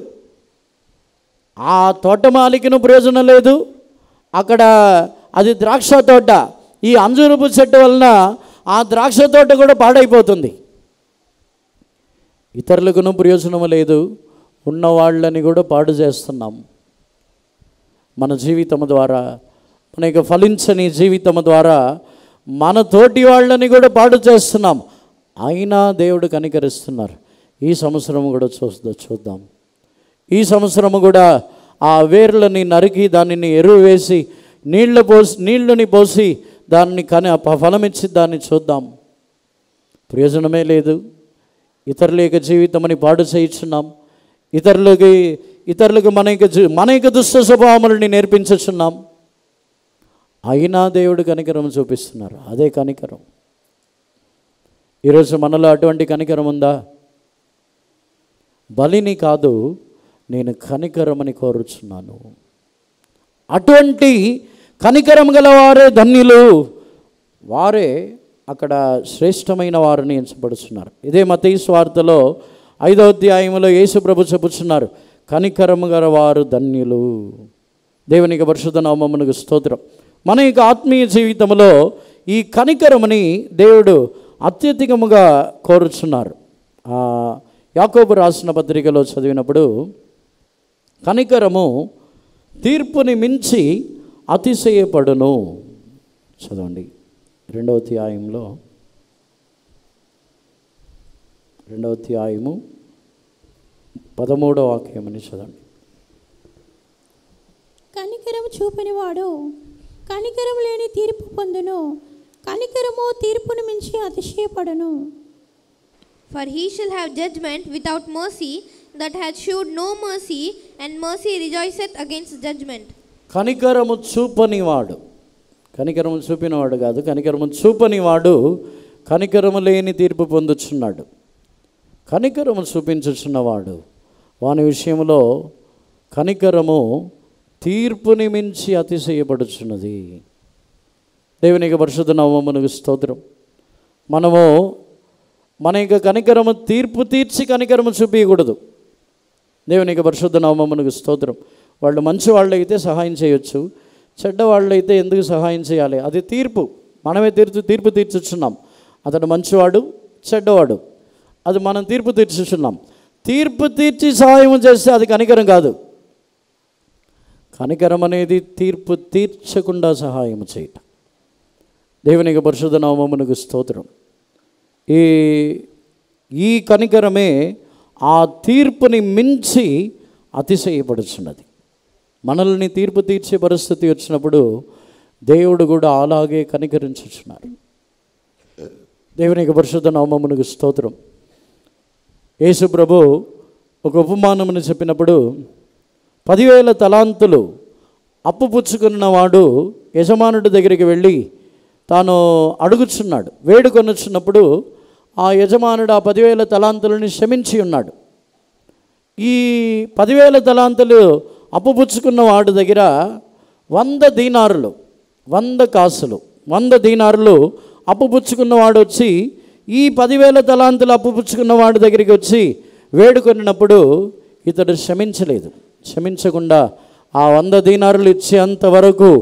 ఆ తోటమాలికను ప్రయోజనం లేదు. అక్కడ అది ద్రాక్ష తోట. ఈ అంజూరపు చెట్టు వలన ఆ ద్రాక్ష తోట కూడా పాడైపోతుంది. ఇతరులకును ప్రయోజనము లేదు, ఉన్నవాళ్ళని కూడా పాడు చేస్తున్నాం. మన జీవితము ద్వారా, మన యొక్క ఫలించని జీవితము ద్వారా మన తోటి వాళ్ళని కూడా పాడు చేస్తున్నాం. అయినా దేవుడు కనికరిస్తున్నారు. ఈ సంవత్సరము కూడా చూద్దాం. ఈ సంవత్సరము కూడా ఆ వేర్లని నరికి దానిని ఎరువు వేసి నీళ్ళని పోసి దాన్ని ఫలమిచ్చి దాన్ని చూద్దాం. ప్రయోజనమే లేదు. ఇతరుల యొక్క జీవితమని పాడు చేయించున్నాం. ఇతరులకు మన యొక్క దుష్ట స్వభావములని నేర్పించుచున్నాం. అయినా దేవుడు కనికరం చూపిస్తున్నారు. అదే కనికరం. ఈరోజు మనలో అటువంటి కనికరం ఉందా? బలిని కాదు, నేను కనికరమని కోరుచున్నాను. అటువంటి కనికరం గలవారే ధన్యులు, వారే అక్కడ శ్రేష్టమైన వారిని ఎంచబడుతున్నారు. ఇదే మత్తయి సువార్తలో 5వ అధ్యాయంలో యేసు ప్రభు చెప్పుచున్నారు, కనికరము గలవారు ధన్యులు. దేవునికి పరిశుద్ధ నామమునకు స్తోత్రం. మన యొక్క ఆత్మీయ జీవితంలో ఈ కనికరముని దేవుడు అత్యధికముగా కోరుచున్నారు. యాకోబు రాసిన పత్రికలో చదివినప్పుడు కనికరము తీర్పుని మించి అతిశయపడును. చదవండి 2వ అధ్యాయంలో 2వ అధ్యాయము 13వ వాక్యమని చదవండి. కనికరము చూపనివాడు కనికరము లేని తీర్పు పొందును, కనికరము తీర్పును మించి అతిశయపడును. For he shall have judgment without mercy that hath shewed no mercy, and mercy rejoiceth against judgment. కనికరము చూపనివాడు, కనికరము చూపినవాడు కాదు, కనికరము చూపనివాడు కనికరము లేని తీర్పు పొందుచున్నాడు. కనికరము చూపించుచున్నవాడు వాని విషయంలో కనికరము తీర్పుని మించి అతిశయపడుచున్నది. దేవునికి పరిశుద్ధ నామమునకు స్తోత్రం. మనము మన యొక్క కనికరము తీర్పు తీర్చి కనికరము చూపించకూడదు. దేవునికి పరిశుద్ధ నామమునకు స్తోత్రం. వాళ్ళు మంచి వాళ్ళు అయితే సహాయం చేయొచ్చు, చెడ్డవాళ్ళు అయితే ఎందుకు సహాయం చేయాలి? అది తీర్పు. మనమే తీర్పు తీర్చుచున్నాం. అతడు మంచివాడు, చెడ్డవాడు, అది మనం తీర్పు తీర్చుచున్నాం. తీర్పు తీర్చి సహాయం చేస్తే అది కనికరం కాదు. కనికరం అనేది తీర్పు తీర్చకుండా సహాయం చేయటం. దేవునికి పరిశుద్ధ నామమునకు స్తోత్రం. ఈ కనికరమే ఆ తీర్పుని మించి అతిశయపడుచున్నది. మనల్ని తీర్పు తీర్చే పరిస్థితి వచ్చినప్పుడు దేవుడు కూడా అలాగే కనికరించుచున్నారు. దేవునికి పరిశుద్ధ నామమునకు స్తోత్రం. యేసు ప్రభు ఒక ఉపమానమును చెప్పినప్పుడు 10,000 తలాంతులు అప్పు పుచ్చుకున్నవాడు యజమానుడి దగ్గరికి వెళ్ళి తాను అడుగుచున్నాడు, వేడుకొనుచున్నప్పుడు ఆ యజమానుడు ఆ 10,000 తలాంతులని క్షమించి ఉన్నాడు. ఈ 10,000 తలాంతులు అప్పు పుచ్చుకున్న వాడి దగ్గర 100 దీనారులు, 100 కాసులు, 100 దీనారులు అప్పు పుచ్చుకున్నవాడు వచ్చి ఈ 10,000 తలాంతులు అప్పు పుచ్చుకున్న వాడి దగ్గరికి వచ్చి వేడుకొనినప్పుడు ఇతడు క్షమించలేదు. క్షమించకుండా ఆ 100 దీనారులు ఇచ్చేంత వరకు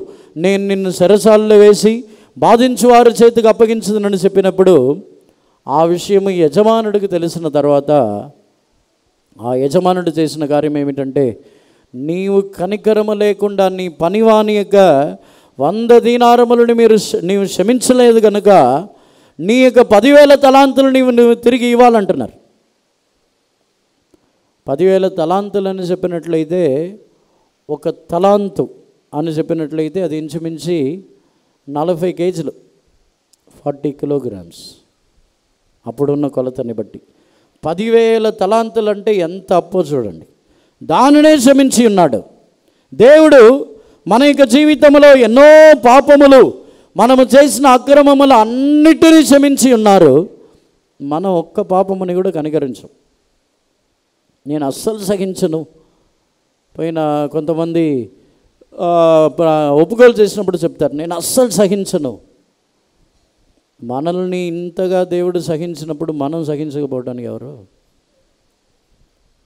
నేను నిన్ను చెరసాలలో వేసి బాధించు వారి చేతికి అప్పగించదనని చెప్పినప్పుడు ఆ విషయము యజమానుడికి తెలిసిన తర్వాత ఆ యజమానుడు చేసిన కార్యం ఏమిటంటే, నీవు కనికరము లేకుండా నీ పనివాని యొక్క 100 దీనారములను నీవు క్షమించలేదు కనుక నీ యొక్క 10,000 తలాంతులు నువ్వు తిరిగి ఇవ్వాలంటున్నారు. 10,000 తలాంతులు అని చెప్పినట్లయితే, ఒక తలాంతు అని చెప్పినట్లయితే అది ఇంచుమించి 40 కేజీలు, 40 కిలోగ్రామ్స్ అప్పుడున్న కొలతని బట్టి. 10,000 తలాంతులు అంటే ఎంత అప్పో చూడండి. దానినే క్షమించి ఉన్నాడు దేవుడు. మన యొక్క జీవితంలో ఎన్నో పాపములు, మనము చేసిన అక్రమములు అన్నిటినీ క్షమించి ఉన్నారు. మనం ఒక్క పాపముని కూడా కనికరించం. నేను అస్సలు సహించను. పోయిన కొంతమంది ఒప్పుకోలు చేసినప్పుడు చెప్తారు, నేను అస్సలు సహించను. మనల్ని ఇంతగా దేవుడు సహించినప్పుడు మనం సహించకపోవడానికి ఎవరు?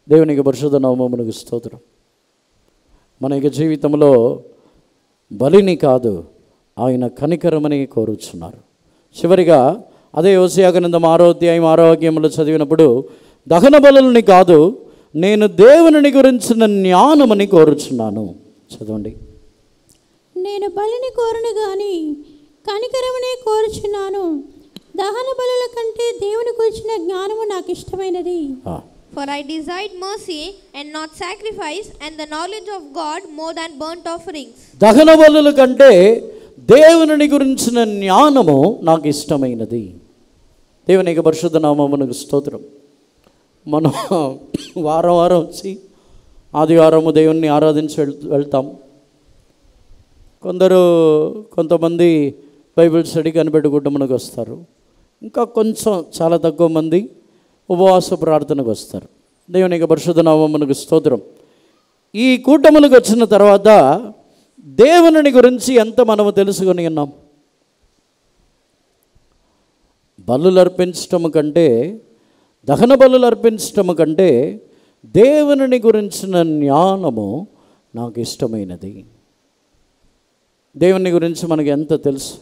దేవునికి పరిశుద్ధ నామమునకు స్తోత్రం. మన యొక్క జీవితంలో బలిని కాదు, ఆయన కనికరమని కోరుచున్నారు. చివరిగా అదే హోషేయ గ్రంథం 6వ అధ్యాయం 6వ వాక్యంలో చదివినప్పుడు, దహన బలుల్ని కాదు నేను దేవుని గురించిన జ్ఞానమని కోరుచున్నాను. చదవండి. నేను బలిని కోరును గాని కనికరమునే కోరుచున్నాను. దహన బలుల కంటే దేవుని గురించిన జ్ఞానము నాకు ఇష్టమైనది. For I desired mercy and not sacrifice, and the knowledge of God more than burnt offerings. దహన బలుల కంటే దేవుని గురించిన జ్ఞానము నాకు ఇష్టమైనది. దేవునికి పరిశుద్ధ నామమునకు స్తోత్రం. మనం వారం వారం వచ్చి ఆదివారము దేవుణ్ణి ఆరాధించి వెళ్తాం. కొంతమంది బైబిల్ స్టడీ కనిపెట్టుకుంటూ వస్తారు. ఇంకా కొంచెం చాలా తక్కువ మంది ఉపవాస ప్రార్థనకు వస్తారు. దేవునికి పరిశుద్ధ నామమునకు స్తోత్రం. ఈ కూటములకు వచ్చిన తర్వాత దేవుని గురించి ఎంత మనము తెలుసుకొని ఉన్నాం? బలులు అర్పించటము కంటే, దహన బలులు అర్పించటము కంటే దేవుని గురించిన జ్ఞానము నాకు ఇష్టమైనది. దేవుని గురించి మనకు ఎంత తెలుసు?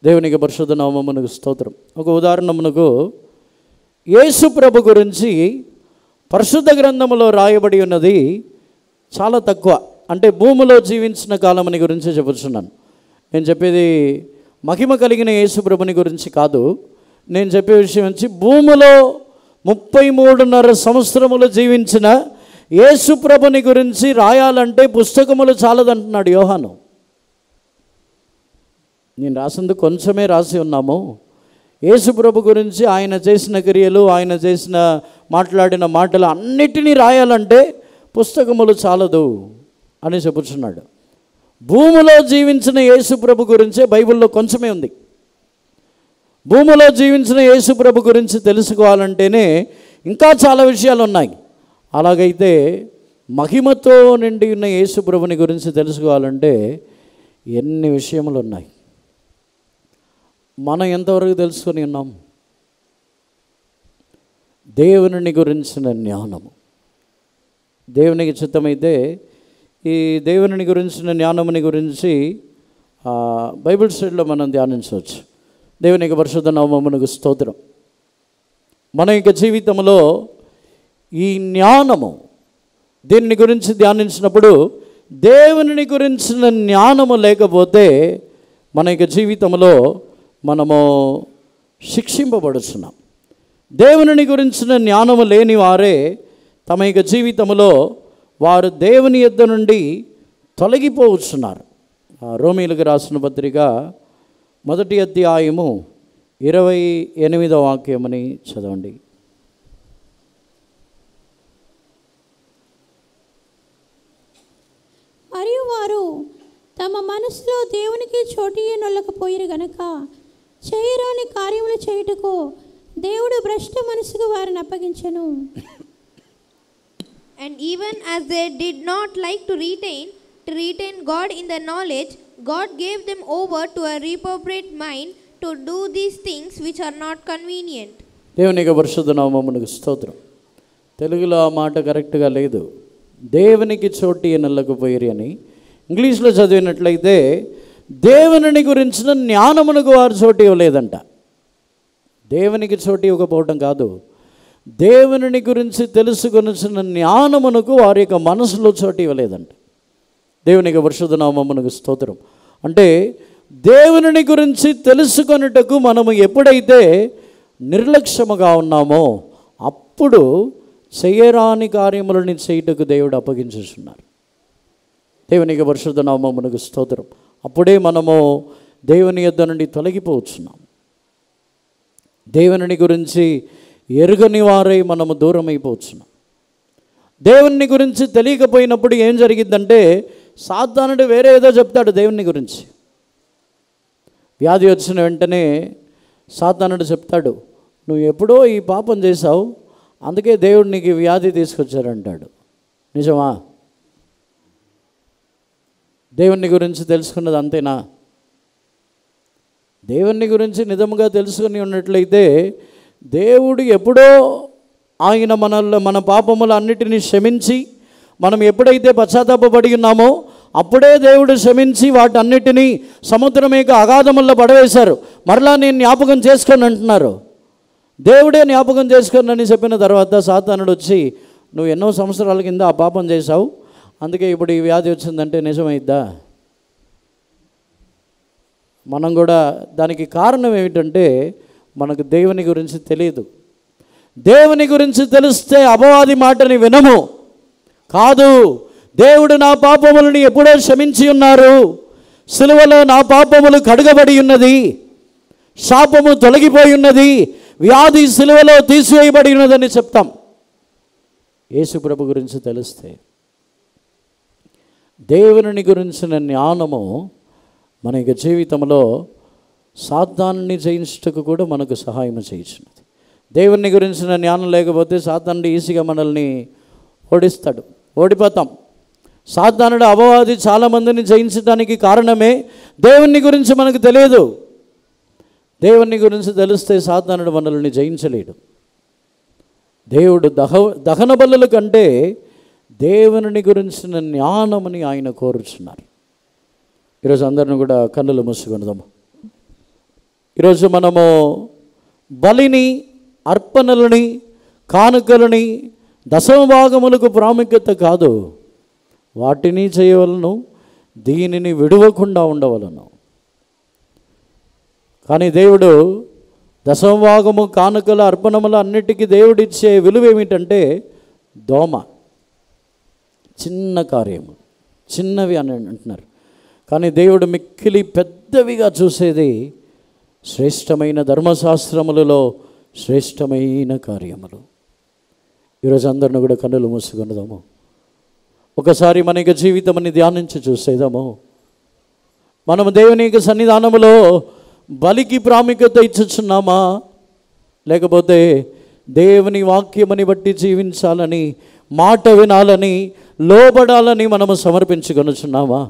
దేవునికి పరిశుద్ధ నామమునకు స్తోత్రం. ఒక ఉదాహరణమునకు యేసు ప్రభు గురించి పరిశుద్ధ గ్రంథములో రాయబడి ఉన్నది చాలా తక్కువ. అంటే భూమిలో జీవించిన కాలమని గురించి చెబుతున్నాను. నేను చెప్పేది మహిమ కలిగిన యేసు ప్రభుని గురించి కాదు. నేను చెప్పే విషయం వచ్చి భూమిలో 33.5 సంవత్సరములు జీవించిన యేసు ప్రభుని గురించి రాయాలంటే పుస్తకములు చాలదంటున్నాడు యోహాను. నేను రాసింది కొంచెమే రాసి ఉన్నాము. యేసు ప్రభు గురించి ఆయన చేసిన క్రియలు, ఆయన చేసిన మాట్లాడిన మాటలు అన్నిటినీ రాయాలంటే పుస్తకములు చాలదు అని చెబుతున్నాడు. భూమిలో జీవించిన యేసు ప్రభు గురించే బైబిల్లో కొంచెమే ఉంది. భూమిలో జీవించిన యేసు ప్రభు గురించి తెలుసుకోవాలంటేనే ఇంకా చాలా విషయాలు ఉన్నాయి. అలాగైతే మహిమతో నిండి ఉన్న యేసు ప్రభుని గురించి తెలుసుకోవాలంటే ఎన్ని విషయములు ఉన్నాయి. మనం ఎంతవరకు తెలుసుకొని ఉన్నాం? దేవుని గురించిన జ్ఞానము. దేవునికి చిత్తమైతే ఈ దేవుని గురించిన జ్ఞానముని గురించి బైబిల్ స్టడీలో మనం ధ్యానించవచ్చు. దేవునికి పరిశుద్ధ నామమునకు స్తోత్రం. మన యొక్క జీవితంలో ఈ జ్ఞానము దీన్ని గురించి ధ్యానించినప్పుడు దేవుని గురించిన జ్ఞానము లేకపోతే మన యొక్క జీవితంలో మనము శిక్షింపబడుతున్నాం. దేవుని గురించిన జ్ఞానము లేని వారే తమ యొక్క జీవితంలో వారు దేవుని యొద్ద నుండి తొలగిపోవచ్చున్నారు. రోమీయులకు రాసిన పత్రిక 1వ అధ్యాయము 28వ వాక్యమని చదవండి. మరియు వారు తమ మనసులో దేవునికి చోటియనొల్లకపోయిరు గనక చేయరాని కార్యములు చేయుటకు దేవుడు భ్రష్ట మనసుకు వారిని అప్పగించెను. And even as they did not like to retain God in their knowledge, God gave them over to a reprobate mind to do these things which are not convenient. దేవునికి పరిశుద్ధ నామమునకు స్తోత్రం. తెలుగులో ఆ మాట కరెక్ట్గా లేదు. దేవునికి చోటి ఎనల్లకపోయిరి అని ఇంగ్లీష్లో చదివినట్లయితే దేవుని గురించిన జ్ఞానమునకు వారు చోటు ఇవ్వలేదంట. దేవునికి చోటు ఇవ్వకపోవడం కాదు, దేవుని గురించి తెలుసుకొనిచిన జ్ఞానమునకు వారి యొక్క మనసులో చోటు ఇవ్వలేదంట. దేవునికి పరిశుద్ధ నామమునకు స్తోత్రం. అంటే దేవుని గురించి తెలుసుకొనుటకు మనము ఎప్పుడైతే నిర్లక్ష్యముగా ఉన్నామో అప్పుడు చేయరాని కార్యములను చేయుటకు దేవుడు అప్పగించుచున్నారు. దేవునికి పరిశుద్ధ నామమునకు స్తోత్రం. అప్పుడే మనము దేవుని యొద్ద నుండి తొలగిపోవచ్చున్నాం. దేవుని గురించి ఎరుగని వారై మనము దూరం అయిపోవచ్చున్నాం. దేవుని గురించి తెలియకపోయినప్పుడు ఏం జరిగిద్దంటే సాతానుడు వేరే ఏదో చెప్తాడు దేవుని గురించి. వ్యాధి వచ్చిన వెంటనే సాతానుడు చెప్తాడు, నువ్వు ఎప్పుడో ఈ పాపం చేశావు, అందుకే దేవుడు నీకు వ్యాధి తీసుకొచ్చారంటాడు. నిజమా? దేవుని గురించి తెలుసుకున్నది అంతేనా? దేవుని గురించి నిజంగా తెలుసుకుని ఉన్నట్లయితే దేవుడు ఎప్పుడో ఆయన మన పాపములు అన్నిటినీ క్షమించి మనం ఎప్పుడైతే పశ్చాత్తాపపడి ఉన్నామో అప్పుడే దేవుడు క్షమించి వాటన్నిటినీ సముద్రం యొక్క అగాధముల్లో పడవేశారు. మరలా నేను జ్ఞాపకం చేసుకొని అంటున్నారు. దేవుడే జ్ఞాపకం చేసుకొని అని చెప్పిన తర్వాత సాతానుడు వచ్చి నువ్వు ఎన్నో సంవత్సరాల కింద ఆ పాపం చేశావు, అందుకే ఇప్పుడు ఈ వ్యాధి వచ్చిందంటే నిజమైద్దా? మనం కూడా దానికి కారణం ఏమిటంటే మనకు దేవుని గురించి తెలియదు. దేవుని గురించి తెలిస్తే అపవాది మాటని వినము. కాదు, దేవుడు నా పాపములను ఎప్పుడో క్షమించి ఉన్నారు, సిలువలో నా పాపములు కడుగబడి ఉన్నది, శాపము తొలగిపోయి ఉన్నది, వ్యాధి సిలువలో తీసివేయబడి ఉన్నదని చెప్తాం. యేసు ప్రభు గురించి తెలిస్తే దేవుని గురించిన జ్ఞానము మన యొక్క జీవితంలో సాతాన్ని జయించుటకు కూడా మనకు సహాయం చేయించినది. దేవుని గురించిన జ్ఞానం లేకపోతే సాతానుడు ఈజీగా మనల్ని ఓడిస్తాడు, ఓడిపోతాం. సాతానుడు అపవాది చాలామందిని జయించడానికి కారణమే దేవుని గురించి మనకు తెలియదు. దేవుని గురించి తెలిస్తే సాతానుడు మనల్ని జయించలేడు. దేవుడు దహన బలుల కంటే దేవుని గురించిన జ్ఞానముని ఆయన కోరుచున్నారు. ఈరోజు అందరిని కూడా కన్నులు మూసుకొనిదాము. ఈరోజు మనము బలిని, అర్పణలని, కానుకలని, దశమ భాగములకు ప్రాముఖ్యత కాదు, వాటిని చేయవలను, దీనిని విడవకుండా ఉండవలను. కానీ దేవుడు దశమ భాగము, కానుకల, అర్పణములు అన్నిటికీ దేవుడిచ్చే విలువ ఏమిటంటే దోమ. చిన్న కార్యము, చిన్నవి అని అంటున్నారు. కానీ దేవుడు మిక్కిలి పెద్దవిగా చూసేది శ్రేష్టమైన ధర్మశాస్త్రములలో శ్రేష్టమైన కార్యములు. ఈరోజు అందరిని కూడా కన్నులు మూసుకున్నదాము. ఒకసారి మన యొక్క జీవితమని ధ్యానించి చూసేదాము. మనము దేవుని యొక్క సన్నిధానములో బలికి ప్రాముఖ్యత ఇచ్చుచున్నామా, లేకపోతే దేవుని వాక్యమని బట్టి జీవించాలని, మాట వినాలని, లోబడాలని మనము సమర్పించుకొనుచున్నామా?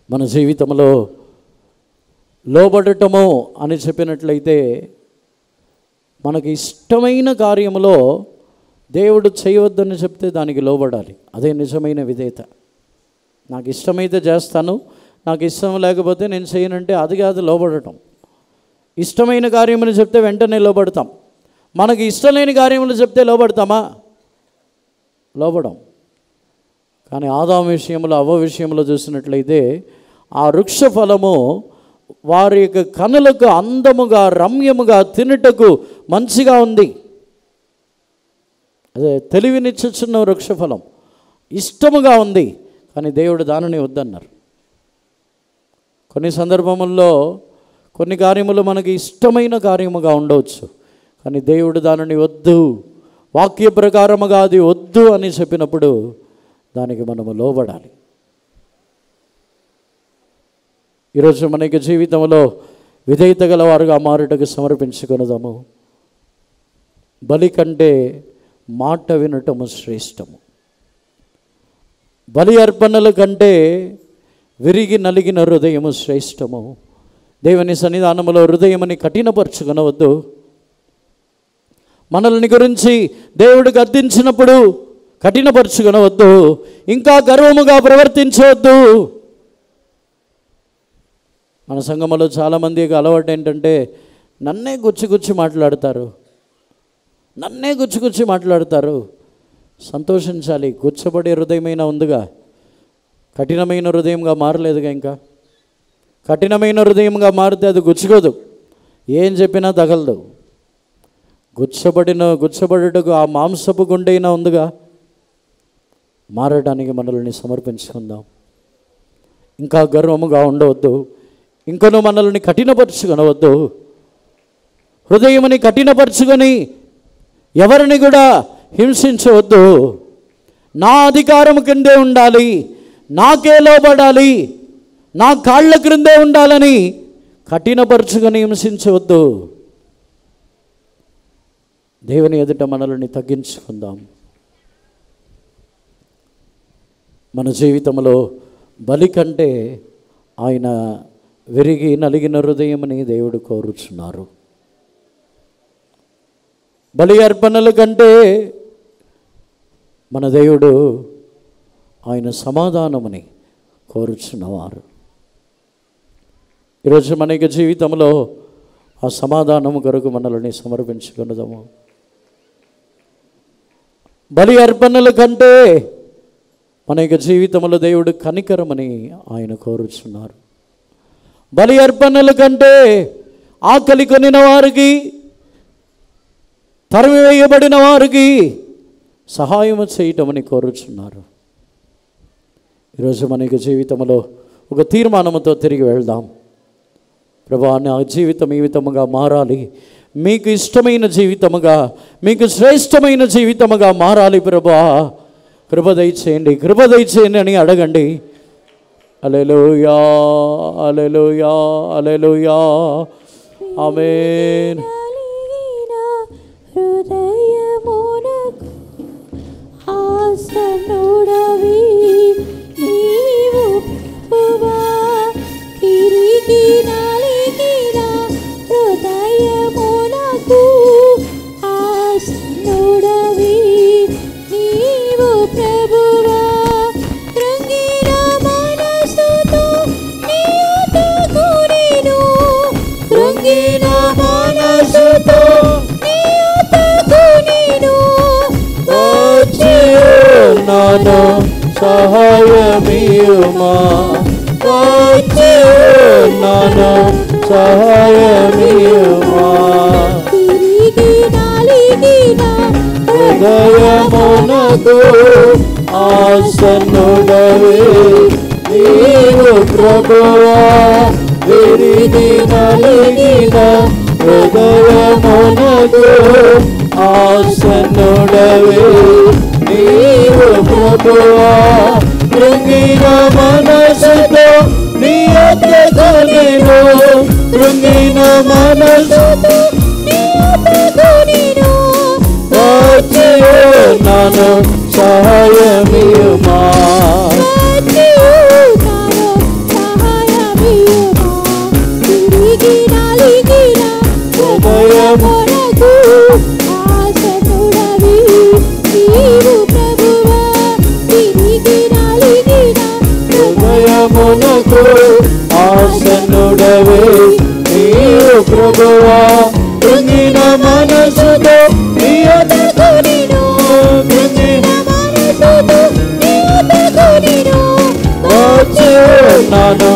మన జీవితంలో లోబడటము అని చెప్పినట్లయితే మనకి ఇష్టమైన కార్యములో దేవుడు చేయవద్దని చెప్తే దానికి లోబడాలి. అదే నిజమైన విధేయత. నాకు ఇష్టమైతే చేస్తాను, నాకు ఇష్టం లేకపోతే నేను చేయనంటే అది కాదు లోబడటం. ఇష్టమైన కార్యములు చెప్తే వెంటనే లోబడతాం. మనకి ఇష్టం లేని కార్యములు చెప్తే లోబడతామా? లోబడం. కానీ ఆదాము విషయంలో, అవ్వ విషయంలో చూసినట్లయితే ఆ వృక్ష ఫలము వారి యొక్క కనులకు అందముగా, రమ్యముగా, తినుటకు మంచిగా ఉంది. అదే తెలివినిచ్చుచున్న వృక్షఫలం ఇష్టముగా ఉంది. కానీ దేవుడు దానిని వద్దన్నారు. కొన్ని సందర్భముల్లో కొన్ని కార్యములు మనకి ఇష్టమైన కార్యముగా ఉండవచ్చు, కానీ దేవుడు దానిని వద్దు, వాక్య ప్రకారముగా అది వద్దు అని చెప్పినప్పుడు దానికి మనము లోబడాలి. ఈరోజు మనకి జీవితంలో విధేయత గల వారుగా మారుటకు సమర్పించుకొనుదాము. బలి కంటే మాట వినటము శ్రేష్టము. బలి అర్పణల కంటే విరిగి నలిగిన హృదయము శ్రేష్టము. దేవుని సన్నిధానములో హృదయముని కఠినపరచుకొనవద్దు. మనల్ని గురించి దేవుడు గద్దించినప్పుడు కఠినపరచుకొనవద్దు. ఇంకా గర్వముగా ప్రవర్తించవద్దు. మన సంఘములో చాలామందికి అలవాటు ఏంటంటే నన్నే గుచ్చి మాట్లాడతారు, నన్నే గుచ్చి మాట్లాడతారు. సంతోషించాలి. గుచ్చబడే హృదయమైనా ఉందిగా, కఠినమైన హృదయంగా మారలేదుగా. ఇంకా కఠినమైన హృదయంగా మారితే అది గుచ్చుకోదు, ఏం చెప్పినా తగలదు. గుచ్చబడుటకు ఆ మాంసపు గుండెైనా ఉందిగా. మారడానికి మనల్ని సమర్పించుకుందాం. ఇంకా గర్వముగా ఉండవద్దు. ఇంకనూ మనల్ని కఠినపరుచుకొనవద్దు. హృదయముని కఠినపరుచుకొని ఎవరిని కూడా హింసించవద్దు. నా అధికారం కిందే ఉండాలి, నాకే లోబడాలి, నా కాళ్ళ క్రిందే ఉండాలని కఠినపరుచుకొని హింసించవద్దు. దేవుని ఎదుట మనల్ని తగ్గించుకుందాం. మన జీవితంలో బలి కంటే ఆయన విరిగి నలిగిన హృదయమని దేవుడు కోరుచున్నారు. బలి అర్పణల కంటే మన దేవుడు ఆయన సమాధానమని కోరుచున్నవారు. ఈరోజు మన యొక్క జీవితంలో ఆ సమాధానము కొరకు మనల్ని సమర్పించుకున్నదాము. బలి అర్పణల కంటే మన యొక్క జీవితంలో దేవుడు కనికరమని ఆయన కోరుచున్నారు. బలి అర్పణల కంటే ఆకలి కొనిన వారికి, తరిమివేయబడిన వారికి సహాయము చేయటమని కోరుచున్నారు. ఈరోజు మన యొక్క జీవితంలో ఒక తీర్మానముతో తిరిగి వెళ్దాం. ప్రభువా, నా జీవితం ఈ విధముగా మారాలి, మీకు ఇష్టమైన జీవితముగా, మీకు శ్రేష్టమైన జీవితముగా మారాలి ప్రభువా, కృప దయచేయండి, కృప దయచేయండి అని అడగండి. హల్లెలూయా, హల్లెలూయా, హల్లెలూయా, ఆమేన్. హృదయమునకు ఆసనుడవి నీవు ప్రభువా, తిరిగి నలిగిన హృదయమునకు ఆసనుడవి నీవు ప్రభువా, కృంగిన మనసుతో నీతో నాను సహాయమియుమా వచ్చి నాను సహాయమియుమా హృదయమునకు ఆసన్నుడవే నీవు ప్రభువా విరిగి నలిగిన హృదయమునకు ఆసన్నుడవే నీవు ప్రభువా కృంగిన మనసుతో నీ యొద్దకు నేను కృంగిన మనసుతో నీ యొద్దకు నేను వచ్చి నాను సహాయమియుమా హృదయమునకు ఆసన్నుడవి నీవు ప్రభువా విరిగి నలిగిన హృదయమునకు ఆసన్నుడవే నీవు ప్రభువా కృంగిన మనసుతో నీ యొద్దకు నేను కృంగిన మనసుతో నీ యొద్దకు నేను వచ్చి నాను